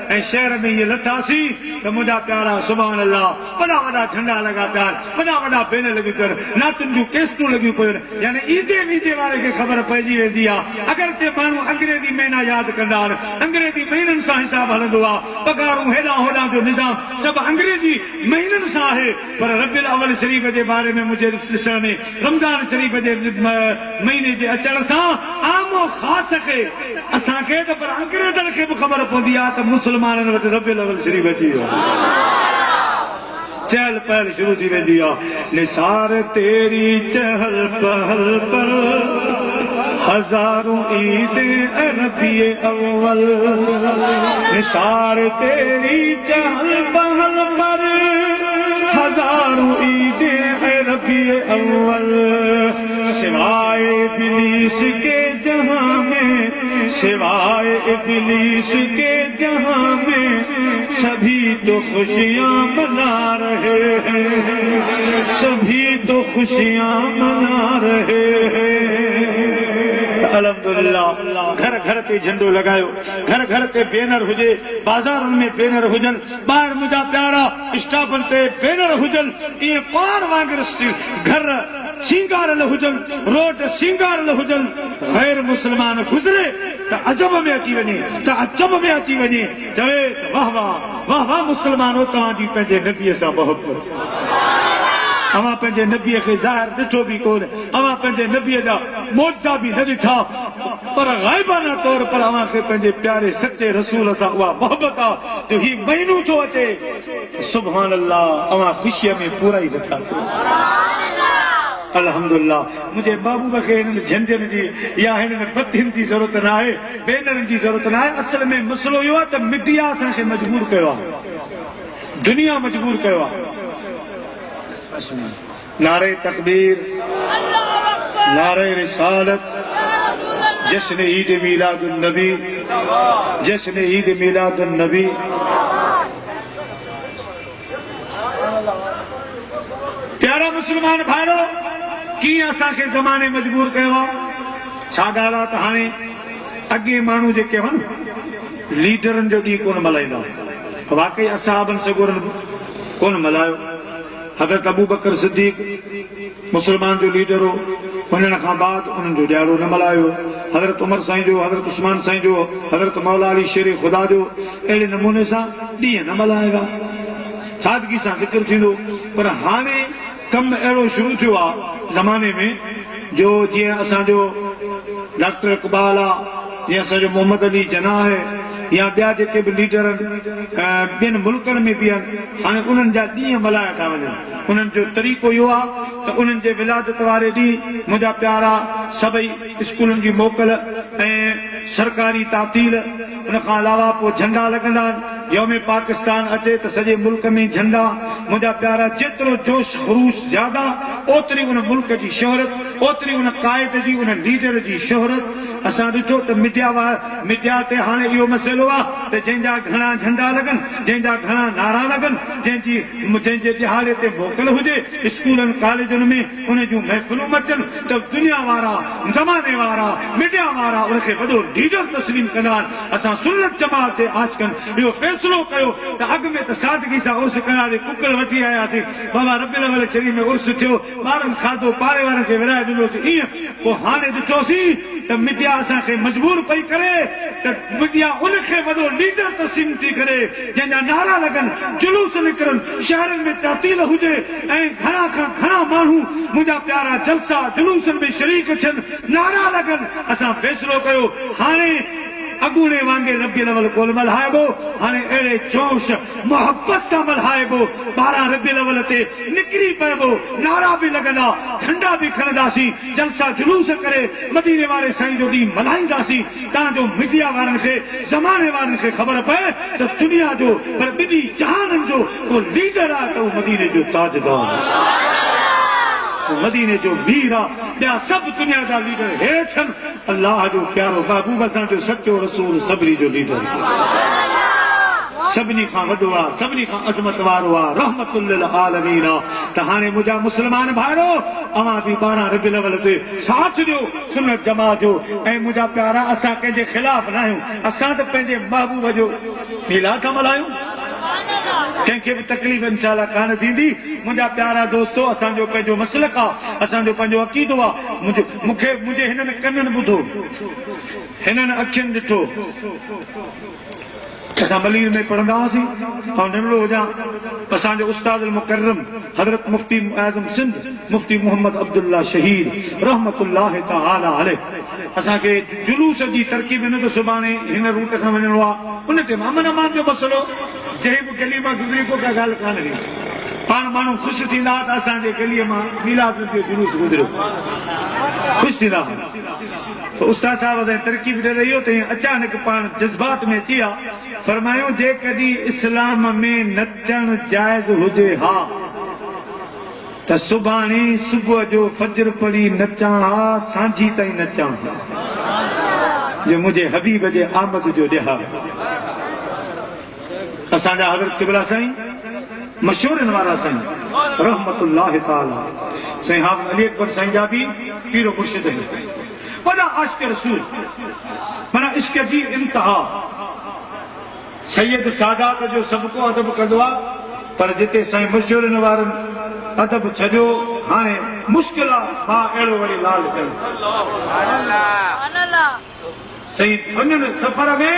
ऐं शहर में इहे लथासीं त मुंहिंजा प्यारा सुभान अल्लाह वॾा वॾा झंडा लॻा पिया आहिनि, वॾा वॾा बैनर लॻियूं पियूं आहिनि, नातुनि जूं केसटूं लॻियूं पियूं आहिनि। यानी ईदे वारे खे ख़बर पइजी वेंदी आहे। अगरचे माण्हू अंग्रेज़ी महीना यादि कंदा आहिनि, अंग्रेज़ी महीननि सां हिसाब हलंदो आहे, पगारूं हेॾां होॾां जो निज़ाम सभु अंग्रेज़ी महीननि सां आहे। पर रबीउल अव्वल शरीफ जे बारे में मुंहिंजे ॾिसण में रमज़ान शरीफ जे महीने जे अचण सां आमो ख़ास खे असांखे त पर अंग्रेज़नि खे बि ख़बर पवंदी आहे त मुस्लमाननि वटि रबीउल अव्वल शरीफ अची वियो। चहल पहल शुरू थी वेंदी आहे निसार तेरी चहल पहल पर हजारों ईदें रबीए अव्वल निसार तेरी चहल पहल पर हजारों ईदें रबीए अव्वल सिवाय इब्लीस के जहां में सिवाय इब्लीस के जहां में सभी तो खुशियां मना रहे हैं सभी तो खुशियां मना रहे हैं अल्हम्दुलिल्लाह घर घर ते झंडो लगायो घर घर ते बैनर हुजे बाजारनि में बैनर हुजन ॿाहिरि मुंहिंजा प्यारा स्टाफनि ते बैनर हुजन इएं पार वांगुरु घर सिंगारल हुजन रोड सिंगारल हुजन गैर मुसलमान गुज़रे त अजब में अची वञे त अजब में अची वञे चवे वाह वाह वाह वाह मुसलमानो तव्हांजी पंहिंजे नबीअ सां मोहबत अवां पंहिंजे नबीअ खे ज़ाहिर ॾिठो बि कोन अवां पंहिंजे नबीअ जा मौजा बि न ॾिठा पर ग़ाइबाना तौर पर अवां खे पंहिंजे प्यारे सचे रसूल सां उहा मोहबत आहे जो ही महीनो थो अचे सुभान अल्लाह अवां ख़ुशीअ में पूरा ई नथा थियो अल्हम्दुलिल्लाह मुझे महबूब खे हिननि झंडियुनि जी या हिननि बतियुनि जी ज़रूरत न आहे बैनरनि जी ज़रूरत न आहे असल में मसइलो इहो आहे त मीडिया असांखे मजबूर कयो आहे दुनिया मजबूर कयो आहे नारे तकबीर नारे रिसालत जश्न ईद मीलादुन नबी जश्न ईद मीलादुन नबी प्यारा मुसलमान भाइरो कीअं असांखे ज़माने मजबूर कयो आहे छा ॻाल्हि आहे त हाणे अॻे माण्हू जेके हुआ लीडरनि जो ॾींहुं कोन मल्हाईंदा वाकई असहाबनि सगोरनि कोन मल्हायो हज़रत अबू बकर सिद्दीक़ मुसलमान जो लीडर हो वञण खां बाद उन्हनि जो ॾियारो न मल्हायो हज़रत उमर साईं जो हज़रत उस्मान साईं जो हज़रत मौला अली शेर ख़ुदा जो अहिड़े नमूने सां ॾींहं न मल्हाइबा सादगी सां ज़िक्र थींदो पर हाणे कमु अहिड़ो शुरू थियो आहे ज़माने में जो जीअं असांजो डॉक्टर इक़बाल आहे जीअं असांजो मोहम्मद अली जनाह आहे या ॿिया जेके बि लीडर आहिनि ॿियनि मुल्कनि में बि आहिनि हाणे उन्हनि जा ॾींहं मल्हाया था वञनि उन्हनि जो तरीक़ो इहो आहे त उन्हनि जे विलादत वारे ॾींहुं मुंहिंजा प्यारा सभई स्कूलनि जी मोकल ऐं सरकारी तातील उन खां अलावा पोइ झंडा लॻंदा आहिनि यौम पाकिस्तान अचे त सॼे मुल्क में झंडा मुंहिंजा प्यारा जेतिरो जोश ख़ुरूश ज्यादा ओतिरी उन मुल्क जी शोहरत ओतिरी उन क़ाइद जी उन लीडर जी शोहरत असां ॾिठो त मीडिया ते हाणे इहो मसइलो आहे त जंहिंजा घणा झंडा लॻनि जंहिंजा घणा नारा लॻनि जंहिंजे दिहाड़े ते मोकल हुजे स्कूलनि कॉलेजनि में उन जूं महफ़िलूं मचनि त दुनिया वारा ज़माने वारा मीडिया वारा उनखे वॾो लीडर तस्लीम कंदा आहिनि असां सुन्नत जमात ते आशिक़नि इहो फ़ैसिलो कयो त अॻु में त सादगी सां उर्स करारे कुकर वठी आयासीं बाबा रबियुल अव्वल शरीफ़ में उर्स थियो ॿारनि खाधो पाड़े वारनि खे विराए ॾिनोसीं ईअं पोइ हाणे ॾिठोसीं त मीडिया असांखे मजबूर पई करे त मीडिया उनखे वॾो लीडर तस्लीम थी करे जंहिंजा नारा लॻनि जुलूस निकिरनि शहरनि में तातील हुजे ऐं घणा खां घणा माण्हू मुंहिंजा प्यारा जलसा जुलूसनि में शरीक थियनि नारा लॻनि असां फ़ैसिलो कयो हाणे अगूणे वांगुरु रबियुल अव्वल कोन मल्हाइबो हाणे अहिड़े जोश मोहबत सां मल्हाइबो 12 रबियुल अव्वल ते निकिरी पइबो नारा बि लॻंदा झंडा बि खणंदासीं जलसा जुलूस करे मदीने वारे साईं जो ॾींहुं मल्हाईंदासीं तांजो मीडिया वारनि खे ज़माने वारनि खे ख़बर पए त दुनिया जो पर ॿिन्ही जहाननि जो को लीडर आहे त उहो मदीने जो ताजदार मदीने जो वीर आहे ॿिया सभु दुनिया जा लीडर हेठि अल्लाह जो प्यारो महबूब असांजो सचो रसूल सभिनी जो लीडर सभिनी खां वॾो आहे सभिनी खां अज़मत वारो आहे रहमतुल लिल आलमीन आहे त हाणे मुंहिंजा मुस्लमान भाइरो अवां बि 12 रबियुल अव्वल ते साथ ॾियो सुन्नत जमात जो ऐं मुंहिंजा प्यारा असां कंहिंजे ख़िलाफ़ न आहियूं असां त पंहिंजे महबूब जो मीलाद था मल्हायूं कंहिंखे बि तकलीफ़ इंशाअल्लाह कान थींदी मुंहिंजा प्यारा दोस्तो असांजो पंहिंजो मसलक आहे असांजो पंहिंजो अक़ीदो आहे मूंखे मुंहिंजे हिननि कननि ॿुधो हिननि अखियुनि ॾिठो असां मलीर में पढ़ंदा हुआसीं ऐं निमलो हुजां असांजो उस्ताद मुकर्रम हज़रत मुफ्ती आज़म सिंध मुफ्ती मोहम्मद अब्दुल्ला शहीद रहमतुल्लाह तआला अलैह असांखे जुलूस जी तरकीब हिन त सुभाणे हिन रूट खां वञिणो आहे उन ते अमन अमान जो मसइलो जंहिं बि गली मां गुज़री को का ॻाल्हि कान हुई पाण माण्हू ख़ुशि थींदा त असांजे गलीअ मां मिलाद जो जुलूस गुज़रियो, ख़ुशि थींदा। तो उस्ताद साहब असां तरक़ी बि ॾेई रहियो त अचानक पाण जज़्बात में अची विया। फरमायूं जेकॾहिं इस्लाम में नचण जाइज़ हुजे हा त सुभाणे सुबुह जो फजर पढ़ी नचां हा, सांझी ताईं नचां हा, जो मुंहिंजे हबीब जे आमद जो ॾिहार। असांजा हज़रत क़िबला साईं मशहूरनि वारा साईं रहमतुल्लाह ताला साईं हाफ़िज़ अली अकबर साईं जा बि पीरो मुर्शिद वॾा आशिक़ रसूल, माना इश्क जी इंतहा। सैयद सादात जो सभु को अदब कंदो आहे, पर जिते साईं मशहूरनि वारनि अदब छॾियो हाणे मुश्किल आहे मां अहिड़ो वरी लाल कयां। साईं वञनि सफ़र में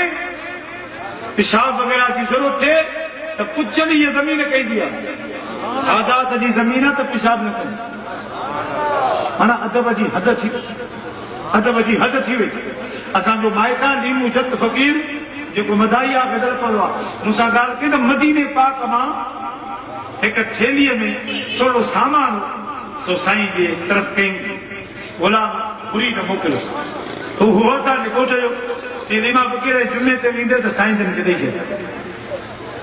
पेशाब वग़ैरह जी ज़रूरत थिए त पुछनि हीअ ज़मीन कईंदी आहे, सादात जी ज़मीन आहे त पेशाब न कनि। माना अदब जी हद थी, अदब जी हद थी वई। असांजो माइका लीमू जत फ़क़ीर जेको मदाइया गज़ल पढ़ो आहे, मूंसां ॻाल्हि कई त मदीने पाक मां हिकु थेलीअ में थोरो सामान सो साईं जे तरफ़ कई ग़ुलाम मुरीद मोकिलियो। हू असांखे ॻोठायो चई लीमा फ़क़ीर जुमे ते वेंदे त साईं जन खे ॾेई छॾ।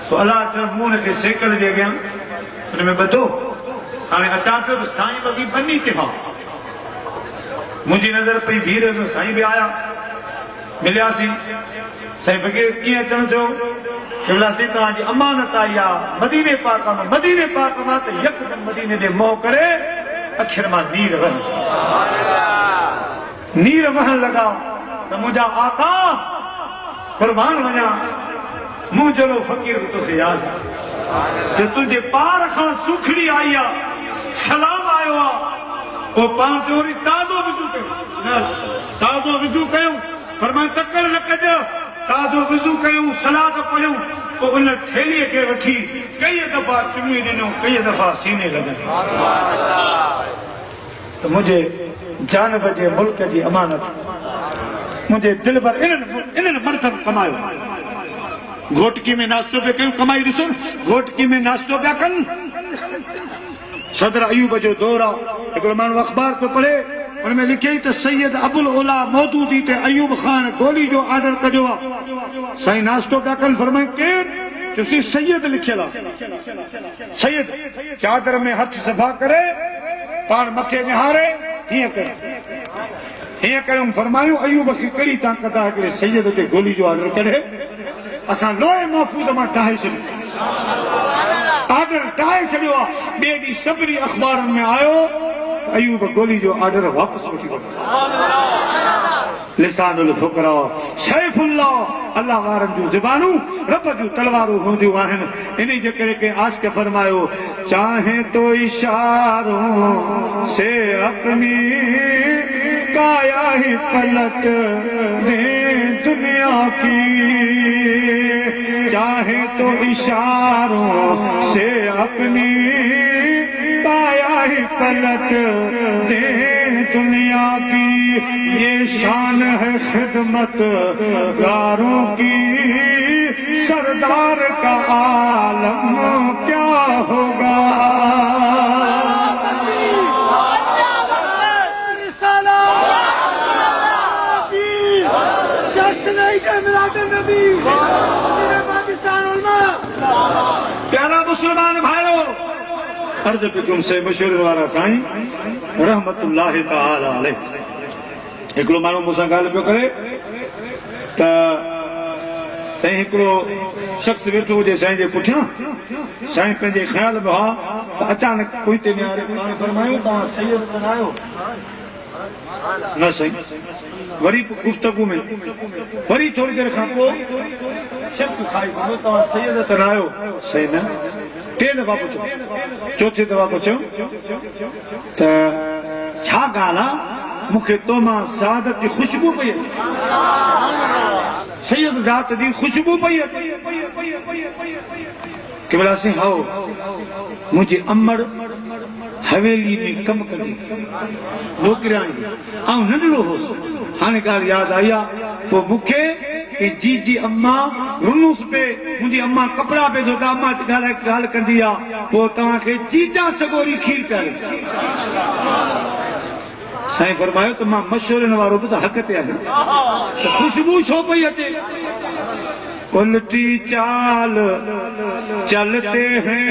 सो अलाह तरफ़ मूं हुनखे सेकल जे अॻियां हुन में ॿधो। हाणे अचां पियो त साईं वॻी बनी ते मां मुंहिंजी नज़र पई भीड़ में, साईं बि आया, मिलियासीं। साईं फ़क़ीर कीअं अचणु थियो? क़िबलासीं तव्हांजी अमानत आई आहे मदीने पाक मां, मदीने पाक मां त यकदम मदीने ॾे मोह करे अखियुनि मां नीर वहण लॻा त मुंहिंजा आका क़ुर्बान वञा, मूं जहिड़ो फ़क़ीर बि तोखे यादि आहे, तुंहिंजे पार खां सुखड़ी आई आहे, सलाम आयो आहे, पोइ पाण जो वरी ताज़ो विज़ू कयूं, ताज़ो विज़ू कयूं, फरमाए तकड़ न कजो, ताज़ो विज़ू कयूं, सलाद पढ़ियूं, पोइ उन थेलीअ खे वठी कई दफ़ा चुमी ॾिनो, कई दफ़ा सीने लॻे। त मुंहिंजे जानब जे मुल्क जी अमानत मुंहिंजे दिल भर इन्हनि मर्दनि कमायो। घोटकी में नाश्तो पिया कयूं, कमाई ॾिसो, घोटकी में नाश्तो पिया कनि। सदर अयूब जो दौर आहे, हिकिड़ो माण्हू अख़बार पियो पढ़े, हुन में लिखियई त सैयद अबुल ओला मौदूदी ते अयूब खान गोली जो ऑर्डर कजो आहे। साईं नाश्तो पिया कनि, फरमाए केरु? चयोसीं सैयद लिखियल आहे। सैयद चादर में हथ सफ़ा करे पाण मथे निहारे हीअं करे, हीअं कयूं। फरमायूं अयूब खे कहिड़ी ताक़त आहे हिकिड़े सैयद ते गोली जो ऑर्डर करे? असां लोहे महफ़ूज़ मां ठाहे छॾियो, ऑर्डर ठाहे छॾियो आहे। ॿिए ॾींहुं सभिनी अख़बारनि में आयो अयूब गोली जो ऑर्डर वापसि वठी वञो। लिसानुल फुकरा सैफुल्लाह, अल्लाह वारनि जूं ज़बानूं रब जूं तलवारूं हूंदियूं आहिनि। इन जे करे के आशिक़ फरमायो, चाहे तो इशारों से अपनी काया ही पलट दे दुनिया की, चाहे तो इशारों से अपनी काया ही पलट दे दुनिया की। ये शान है खिदमत गारों की, सरदार का आलम क्या होगा। प्यारा मुसलमान भाइयों, अर्ज़ पिकुम से मशहूर वारा साईं रहमतुल्लाह ताला अलैह। हिकिड़ो माण्हू मूंसां ॻाल्हि पियो करे त साईं हिकिड़ो शख़्स वेठो हुजे साईं जे पुठियां, साईं पंहिंजे ख़्याल में हा त अचानक कोई ते निहारे पाण फरमायो, तव्हां सैयद त न आहियो? न साईं। वरी गुफ़्तगू में वरी थोरी देरि खां पोइ शर्त खाई वञो, तव्हां सैयद त न आहियो? साईं न। टे दफ़ा पुछो, चौथे दफ़ा पुछो त छा ॻाल्हि आहे? मूंखे तो मां सादत जी ख़ुशबू पई अचे, सैयद ज़ात जी ख़ुशबू पई अचे। क़िबला साईं हाओ, मुंहिंजी अमड़ हवेली में कमु कंदी, नौकिरियां, ऐं नंढड़ो होसि। हाणे ॻाल्हि यादि आई आहे, पोइ मूंखे कि जी अम्मा रुनूस पे मुंहिंजी अम्मा कपड़ा पे धोता अम्मा ॻाल्हि कंदी आहे पोइ तव्हांखे जीजा सगोरी खीर पियारे साईं फरमायो त मां मशवरनि वारो बि त हक़ ते आहियां त ख़ुशबू छो पई अचे उल्टी चाल चलते हैं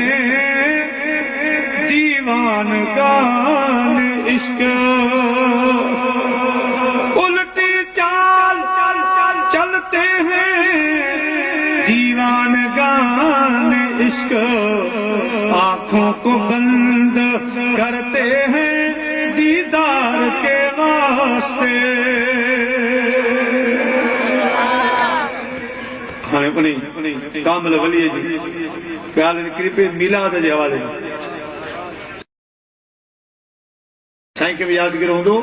दीवान गान इश्क उल्टी चाल चलते हैं दीवान गान इश्क आंखों को बंद करते हैं दीदार के वास्ते हाणे उन्हीं कामिल वलीअ जी ॻाल्हि निकिरी पई मीलाद जे हवाले साईं खे बि यादगिरी हूंदो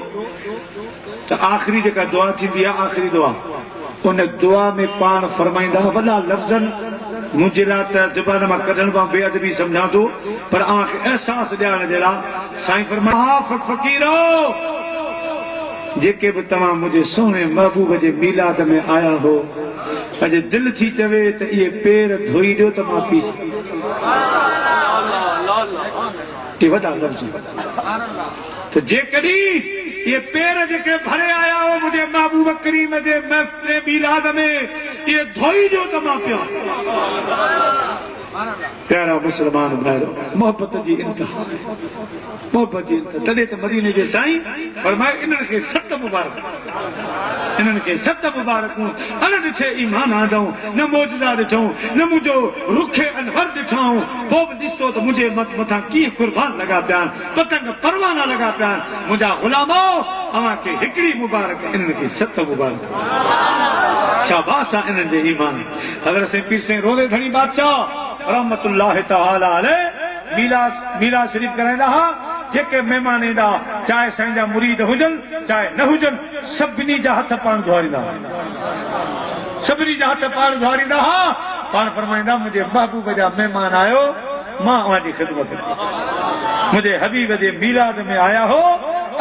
त आख़िरी जेका दुआ थींदी आहे आख़िरी दुआ उन दुआ में पाण फरमाईंदा वॾा लफ़्ज़नि मुंहिंजे लाइ त ज़ुबान मां कढण मां बेअदबी सम्झां थो पर अव्हांखे अहसास ॾियारण जे लाइ साईं फरमाया फ़क़ीरो जेके बि तव्हां मुंहिंजे सुहिणे महबूब जे मीलाद में आया हो अॼु दिलि थी चवे त इहे पेर धोई ॾियो त मां पी इहे वॾा लफ़्ज़ त जेकॾहिं ये पेर जेके भरे आया हो मुझे महबूब करीम जे महफ़िल मीलाद में ये धोई जो त मां पिया प्यारा मुसलमान भाइरो मोहब्बत जी इंतहा मोहब्बत जी इंतहा तॾहिं त मदीने जे साईं फरमायो इन्हनि खे सत मुबारकूं अन ॾिठे ईमान आंदऊं न मौजूदा ॾिठऊं न मुंहिंजो रुखे अनवर ॾिठऊं पोइ बि ॾिसतो त मुंहिंजे मथां कीअं कुर्बान लॻा पिया आहिनि पतंग परवाना लॻा पिया आहिनि मुंहिंजा ग़ुलामो अव्हांखे हिकिड़ी मुबारक इन्हनि खे सत मुबारक शाबाश आहे इन्हनि जे ईमान हज़रत साईं पीर साईं रोज़े धणी बादशाह रहमतुल्लाह तआला अलैह मीलाद शरीफ कराईंदा हुआ जेके महिमान ईंदा चाहे साईं जा मुरीद हुजनि चाहे न हुजनि सभिनी जा हथ पाण धोआरींदा सभिनी जा हथ पाण धोआरींदा हुआ पाण फरमाईंदा मुंहिंजे महबूब जा महिमान आयो मां अव्हांजी ख़िदमत मुंहिंजे हबीब जे मीलाद में आया हो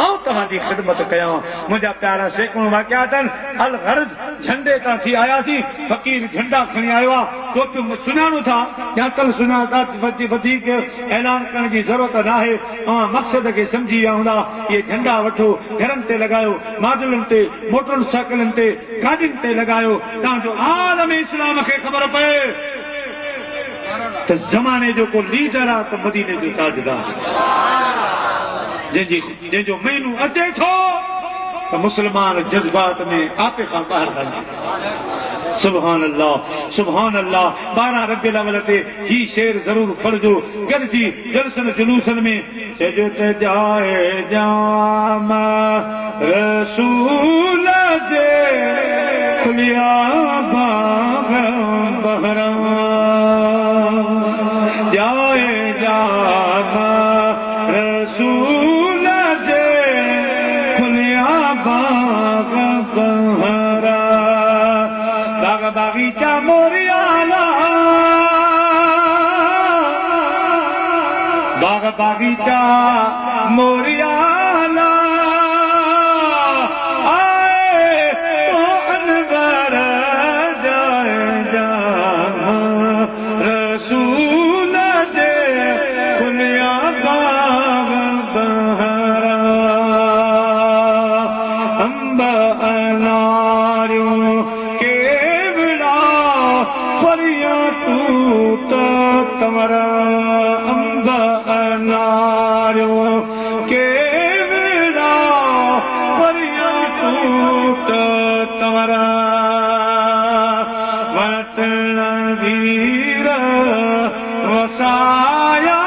ऐं तव्हांजी ख़िदमत कयां मुंहिंजा प्यारा सैकड़ो वाक़िया अथनि अल गर्ज़ झंडे तां थी आयासीं फ़क़ीर झंडा खणी आयो आहे टोपियूं सुञाणो था या कल सुञाणो था वधीक ऐलान करण जी ज़रूरत नाहे तव्हां मक़सद खे सम्झी विया हूंदा इहे झंडा वठो घरनि ते लॻायो माडलनि ते मोटर साइकिलनि ते गाॾियुनि ते लॻायो तव्हांजो आलम इस्लाम खे ख़बर पए त ज़माने जो को लीडर आहे त मदीने जो ताजदार जंहिंजो महीनो अचे थो त मुस्लमान जज़्बात में आपे खां ॿाहिरि हले सुभान अल्लाह 12 रबियुल अव्वल ते ही शेर ज़रूर पढ़जो गॾिजी जलसन जुलूसन में चइजो त जाए जाम रसूल जे खुलिया बाग बहरा जाए जाम रसूल जे खुलिया बाग बहरा बाग बागीचा मोरियाला बाग बागीचा मोरियाला आए तो अनवर जाए जाम रसूल जे खुलिया बाग बहरा अंब अनारियों के बिना फरिया टूट तमरा अंब अनारियों के बिना फरिया टूट तमरा वतन वीर वसाया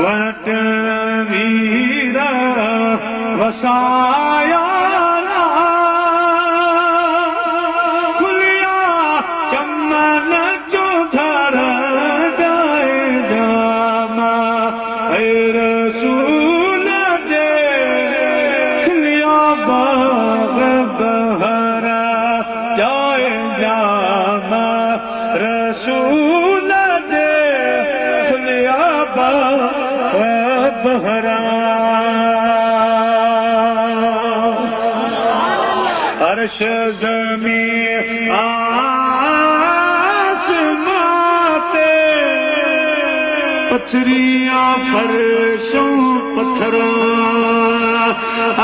वतन वीर वसाया खुलिया चमन जो धर जाए जाम रसूल जे खुलिया बाग बहरा जाए जाम रसूल जे खुलिया बाग बहरा अर्श ज़मीन आसमां ते पथरियां फर्शों पत्थरां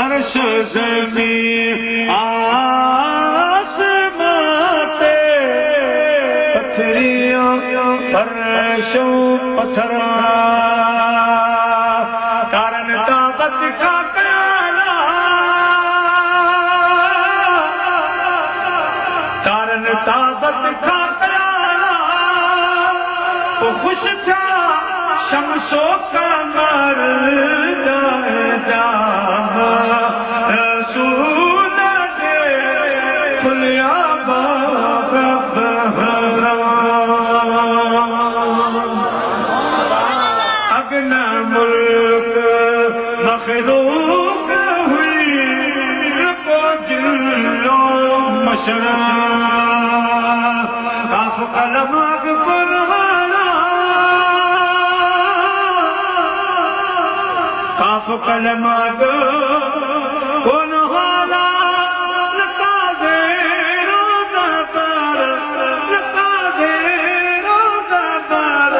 अर्श ज़मीन आसमां ते पथरियां फर्शों पत्थरां कारण ताबत का कयाला कारण ताबत का कयाला वो खुश था शमसो कमर दाम रसूल दे खुलिया बाब बहरा अगना मुल्क मखलूक हुई को जिल्लो मशरा काफ कलम अगफर काफ कलम कौन वाला लताज़े रोज़ा पर लताज़े रोज़ा पर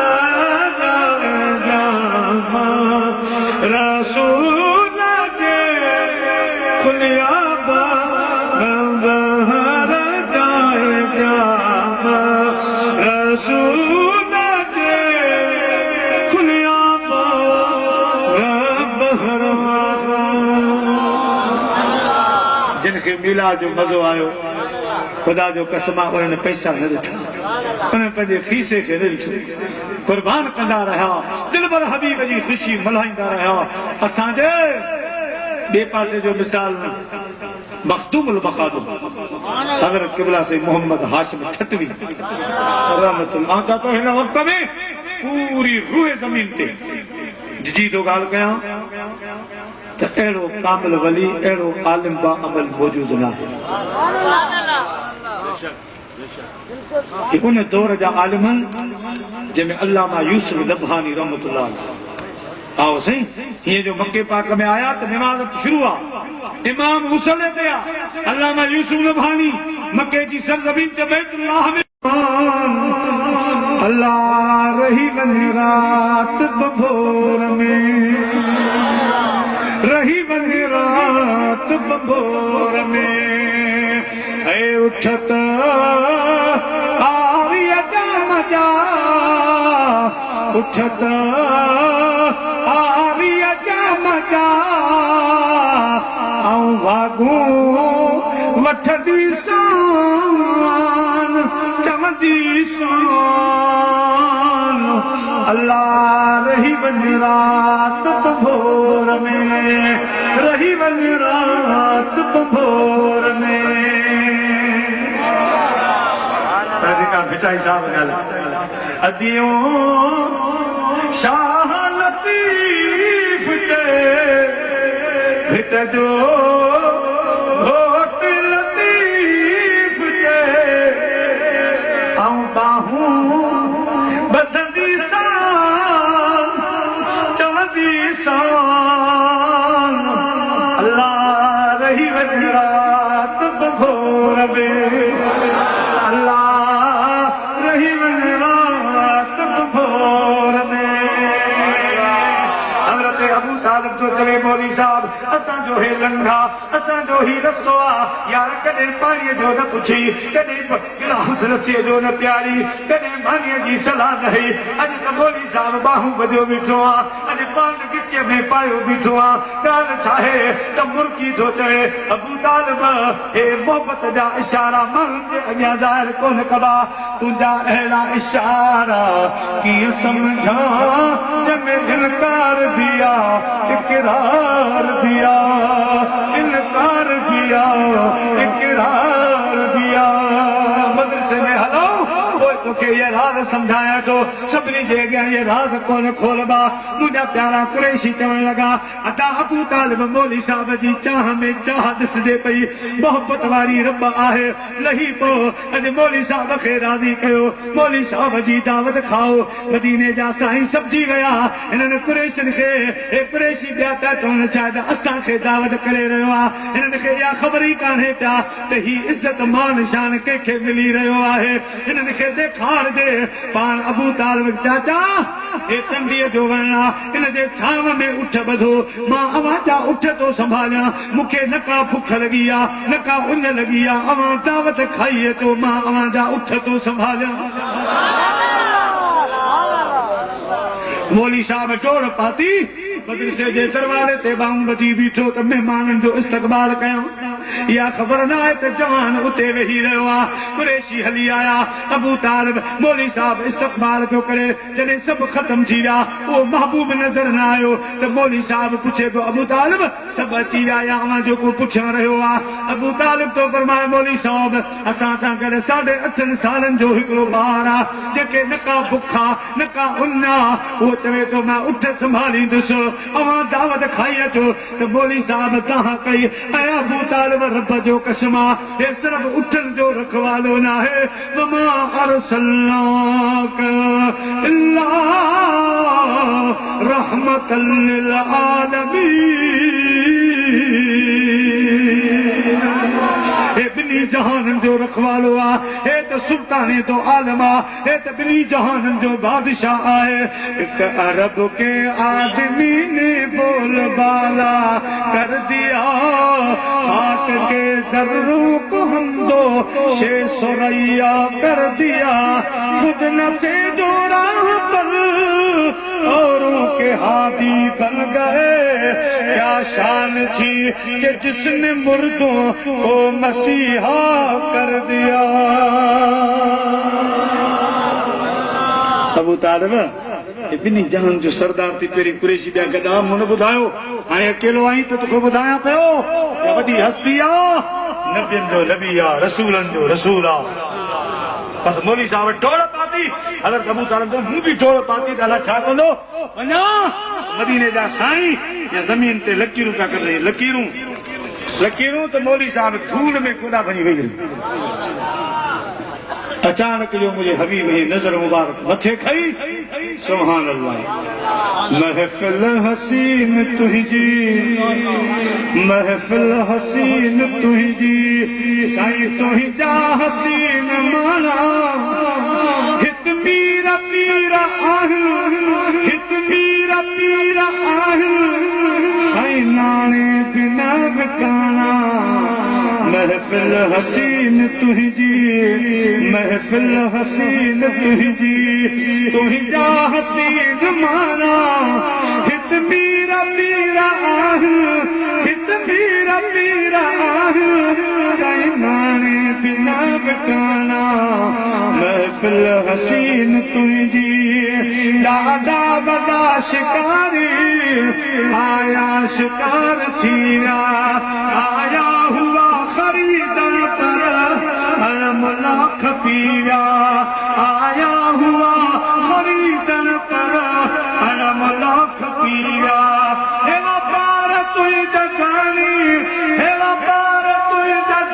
रसूल के खुलिया बहर जाएगा रसूल के खुलिया जिनके मिला जो मज़ो आयो खुदा जो कसमा उन्हें पैसा न ॾिठा उन्हें पंहिंजे खीसे खे न ॾिठो कुर्बान कंदा रहा दिल भर हबीब जी ख़ुशी मल्हाईंदा रहा असांजे ॿिए पासे जो मिसाल मखदूमुल मखादूम हज़रत क़िबला से मोहम्मद हाशिम ठटवी रहमतुल्लाह आका तो हिन वक़्त में पूरी रूह ज़मीन ते जी तो ॻाल्हि कयां त अहिड़ो कामिल वली अहिड़ो आलिम बा अमल मौजूद न आहे उन दौर जा आलिमनि जंहिंमें अल्लामा यूसुफ नबहानी रहमतुल्लाह आओ सही हीअं जो मके पाक में आया त निमाज़ शुरू आहे इमाम मुसल्ले ते आहे अल्लामा यूसुफ नबहानी मके जी सरज़मीन ते बैतुल्लाह में अल्लाह रही वञे रात बभोर में रही वञे रात बभोर में ऐ उठत आरिय जा मजा उठत आरिय जा मजा ऐं भागूं वठंदी सान चवंदी सान अल्लाह रही वञे रात बभोर में रही वञे रात बभोर में भिटाई साहब ॻाल्हि अदियूं शाह लतीफ़ ते भिट जो घोट लतीफ़ ते ऐं बाहूं बधंदी सान चवंदी सान अल्लाह रही वञे रात बभोर में अल्लाह रही वञे रात बभोर में हज़रत अबू तालिब जो चवे मौली साहब असांजो हे लंघा असांजो ही रस्तो आहे यार कॾहिं पाणीअ जो न पुछी कॾहिं गिलास रसीअ जो न प्यारी कॾहिं मानीअ जी सलाह न हुई अॼु त मौली साहब बाहूं ॿधियो बीठो आहे अॼु पान गिचे में पायो बीठो आहे ॻाल्हि छा आहे त मुर्की थो चवे अबू तालिब हे मोहबत जा इशारा माण्हुनि जे अॻियां ज़ाहिर कोन कबा तुंहिंजा अहिड़ा इशारा कीअं सम्झां जंहिंमें इनकार बि आहे इक़रार बि आहे इनकार बि आहे इक़रार बि आहे मदरसे में हलो पोइ तोखे ये राज समझाया तो सभिनी जे अॻियां ये राज कोन खोलबा मुंहिंजा प्यारा कुरैशी चवण लॻा अदा अबू तालिब मौली साहब जी चाह में चाह ॾिसजे पई मोहब्बत वारी रब आहे लही पो अॼु मौली साहब खे राज़ी कयो मौली साहब जी दावत खाओ मदीने जा साईं सभजी विया हिननि कुरैशियुनि खे हे कुरैशी ॿिया पिया चवनि शायदि असांखे दावत करे रहियो आहे हिननि खे इहा ख़बर ई कान्हे पिया त ही इज़त मान शान कंहिंखे मिली रहियो आहे हिननि खे ॾेखारजे पाण अबू तालिब चाचा हे टंडीअ जो वण आहे हिन जे छांव में उठ ॿधो मां अवां जा उठ थो संभालियां मूंखे न का बुख लॻी आहे न का उञ लॻी आहे अवां दावत खाई अचो मां अवां जा उठ थो संभालियां मौली साहब टोड़ पाती मदरसे जे दरवाज़े ते बांग बची बीठो त महिमाननि जो इस्तक़बाल कयूं इहा ख़बर न आहे त जवान उते वेही रहियो आहे कुरैशी हली आया अबू तालिब मौली साहब इस्तक़बाल पियो करे जॾहिं सभु ख़तम थी विया उहो महबूब नज़र न आयो त मौली साहब पुछे पियो अबू तालिब सभु अची विया या अवां जेको पुछण रहियो आहे अबू तालिब तो फरमाए मौली साहब असां सां गॾु 8.5 सालनि जो हिकिड़ो ॿार आहे जंहिंखे न का बुख आहे न का उञ आहे उहो चवे थो मां उठ संभालींदुसि अवां दावत खाई अचो त मौली साहब तव्हां कई ऐं अबू तालिब रब जो कसम आहे हे सिर्फ़ उठनि जो रखवालो न आहे वमा अरसलनाक इल्ला रहमतल लिल आलमीन हे ॿिन्ही जहाननि जो रखवालो आहे हे त सुल्ताने तो आलम आहे हे त ॿिन्ही जहाननि जो बादशाह आहे हिकु अरब के आदमी ने बोलबाला कर दिया हाथ के जर्रों को हम दो शे सुरैया कर दिया खुद न से जो राह पर औरों के हाथी बन गए क्या शान थी कि जिसने मुर्दों को मसीहा कर दिया अबू तालिब ॿिन्ही जहान जो सरदार थी पहिरीं कुरैशी ॿिया गॾा मूं न ॿुधायो हाणे अकेलो आहीं त तोखे ॿुधायां पियो वॾी हस्ती आहे नबियुनि जो नबी आहे रसूलनि जो रसूल आहे बस मौली साहब टोड़ पाती हज़रत अबू तालिब मूं बि टोड़ पाती त अलाह छा कंदो वञा मदीने जा साईं या ज़मीन ते लकीरूं पिया करे लकीरूं त मौली साहब धूल में कोॾा वञी वेही अचानक जो मुझे हबीब ही नजर मुबारक मथे खई सुभान अल्लाह महफिल हसीन तुझी साईं तुझा हसीन माना हित मीरा पीरा आहिन साईं नाने बिना बिकाना महफिल हसीन तुझी तुझा हसीन माना हित मीरा पीरा आहिन साईं नाने बिना बिकाना महफिल हसीन तुझी ॾाढा वॾा शिकारी आया शिकार थीरा आया हुआ खरीदन पर लाख पीरा आया हुआ खरीदन पर लाख पीरा हे वापार तुझ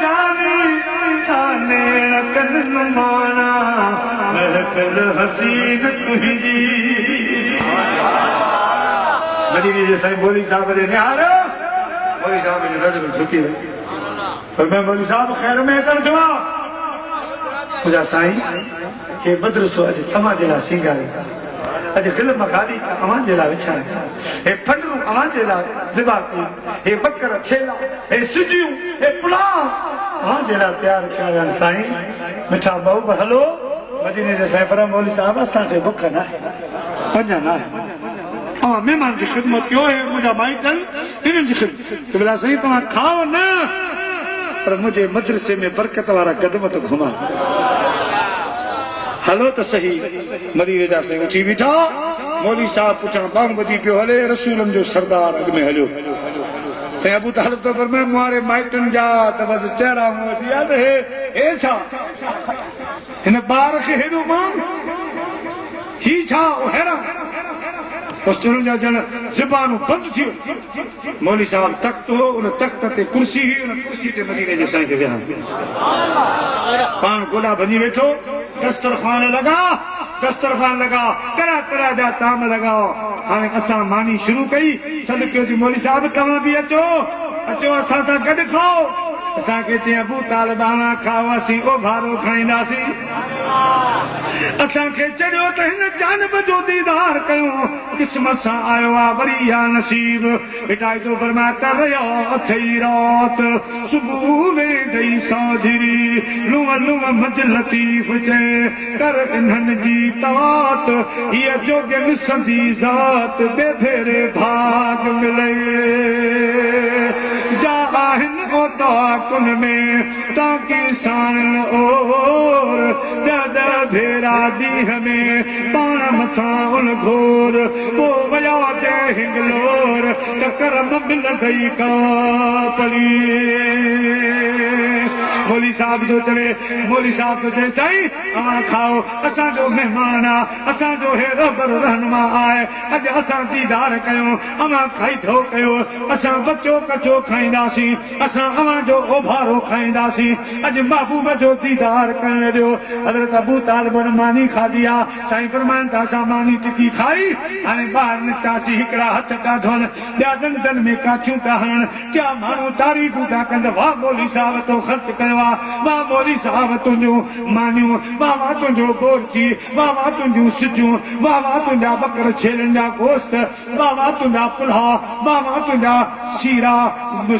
जानी थाने रकन माना महफिल हसीन तुझी मदीने जे साईं मौली साहब जे निहार मौली साहब जी नज़र झुकी वई पर मैं मौली साहब ख़ैर में कर चवां मुझा साईं हे मदरसो अॼु तव्हां जे लाइ सींगारियो अॼु ग़िल्म गाॾी अव्हां जे लाइ विछाए हे फंडरूं अव्हां जे लाइ ज़िबा कयूं हे बकर छेला हे सिजियूं हे पुलाव अव्हां जे लाइ तयारु कया आहिनि साईं मिठा भाऊ हलो मदीने जे साईं पर मौली साहब असांखे बुख न आहे पंज न आहे तव्हां महिमान जी ख़िदमत कयो हे मुंहिंजा माइट आहिनि हिननि जी ख़िदमत भला साईं तव्हां खाओ न पर मुझे मदरसे में बरकत वाला कदम तो घुमा हलो तो सही मदीने जा साईं उठी बीठा मौली साहब पुठियां बांग ॿधी पियो हले रसूलनि जो सरदार अॻ में हलियो से अबू तालिब तो फरमाए मुआरे माइटन जा त बस चेहरा मुंह थी याद हे छा हिन बार के हेडो मान ही छा हैरान पश्चिम जा जन ज़बान बंद थी मौली साहब तख्त हो उन तख्त ते कुर्सी ही उन कुर्सी ते मदीने जे साईं खे विहा पान गोला बनी वेठो दस्तरखान लगा तरह तरह जा ताम लगाओ हाणे असां मानी शुरू कई सॾ कयो जी मौली साहब तव्हां बि अचो असां सां गॾु खाओ असांखे चई अबू तालिब आवां खाओ असीं ओभारो खाईंदासीं असांखे चढ़ियो त हिन जानब जो दीदार कयूं क़िस्मत सां आयो आहे वरी या नसीब हिदायतो फरमाए त रहियो अथई रात सुबुह वेंदई साझरी लूअ लूअ मज लतीफ़ चए कर इन्हनि जी तात हीअ जोॻियुनि संधी ज़ात ॿे भेरे भाग मिले जा आहिनि ओता कुन में ताकि साण और ॾह भेरा ॾींहं में पाण मथां उन घोर पोइ वया जंहिं हिंगलोर टकर न मिलंदई का पड़ी मौली साहब जो चवे मौली साहब तो चए साईं अवां खाओ असांजो महिमान आहे असांजो हे रबर रहनुमा आहे अॼु असां दीदार कयूं अवां खाईधो कयो असां बचो कचो खाईंदासीं असां अवां जो ओभारो खाईंदासीं अॼु महबूब जो दीदार करण ॾियो हज़रत अबू तालिब मानी खाधी आहे साईं फरमाइनि था असां मानी टिकी खाई हाणे ॿाहिरि निकितासीं हिकिड़ा हथ था धोअनि ॿिया ॾंदनि में काठियूं था हणनि टिया माण्हू तारीफ़ूं था कनि वाह मौली साहब तो ख़र्च कयो आहे वाह मौली साहब तुंहिंजूं मानियूं वाह वाह तुंहिंजो बोरची वाह वाह तुंहिंजूं सिजूं वाह वाह तुंहिंजा बकर छेलनि जा गोश्त वाह वाह तुंहिंजा पुलाउ वाह वाह तुंहिंजा सीरा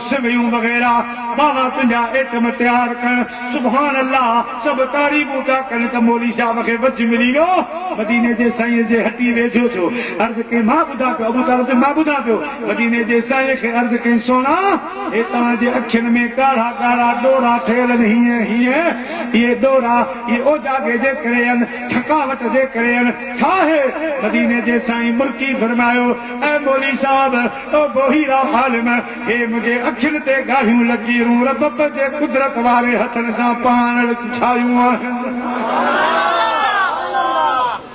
सिवयूं वग़ैरह वाह वाह तुंहिंजा आइटम तयारु कनि सुभान अल्लाह सभु तारीफ़ूं था कनि त मौली साहब खे वच मिली वियो मदीने जे साईं जे हटी वेठो थियो अर्ज़ कई मां ॿुधां पियो अबू तालिब मां ॿुधां पियो मदीने जे साईं खे अर्ज़ कई सोना हे तव्हांजे अखियुनि में ॻाढ़ा ॻाढ़ा डोरा ठहियल आहिनि हीअं हीअं इहे डोरा इहे ओजागे जे करे आहिनि थकावट जे करे आहिनि छा आहे मदीने जे साईं मुल्की फरमायो ऐं मौली साहब ओ गोहीरा आलिम हे मुंहिंजे अखियुनि ते ॻाढ़ियूं लकीरूं रब जे कुदरत वारे हथनि सां पाण ठाहियूं आहिनि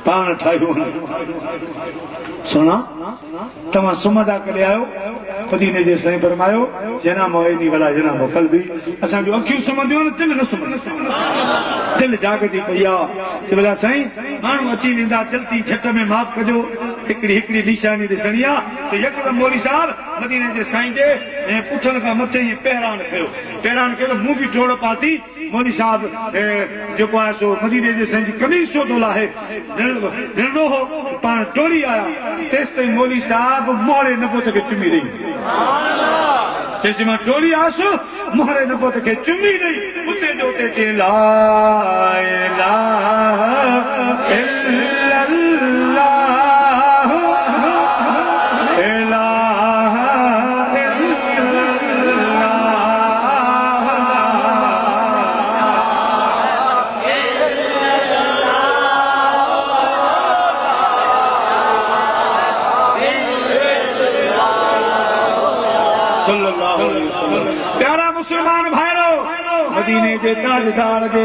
पाण ठाहियूं सुना तव्हां सुम्हंदा कॾहिं आहियो मदीने जे साईं फरमायो जनामो ऐनी वला जनामो कल्बी असांजूं अखियूं सुम्हंदियूं आहिनि दिलि न सुम्हंदी दिलि जागजी पई आहे कि भला साईं माण्हू अची वेंदा चलती झट में माफ़ कजो हिकिड़ी निशानी ॾिसणी आहे त यकदमि मौली साहब मदीने जे साईं जे ऐं पुठनि खां मथे ईअं पहिरान कयो त मूं बि डोड़ पाती मौली साहब जेको आहे सो मदीने जे साईं जी कमीज़ छो थो लाहे निरड़ो हो पाण डोड़ी आया तेसि ताईं मौली साहब मोहरे नबूत खे चुमी ॾेई तेसि मां डोड़ी आयुसि मोहरे नबूत खे चुमी ॾेई उते जो उते चई ला इलाहा इल्लल्लाह प्यारा मुसलमान भाइरो मदीने जे ताजदार जे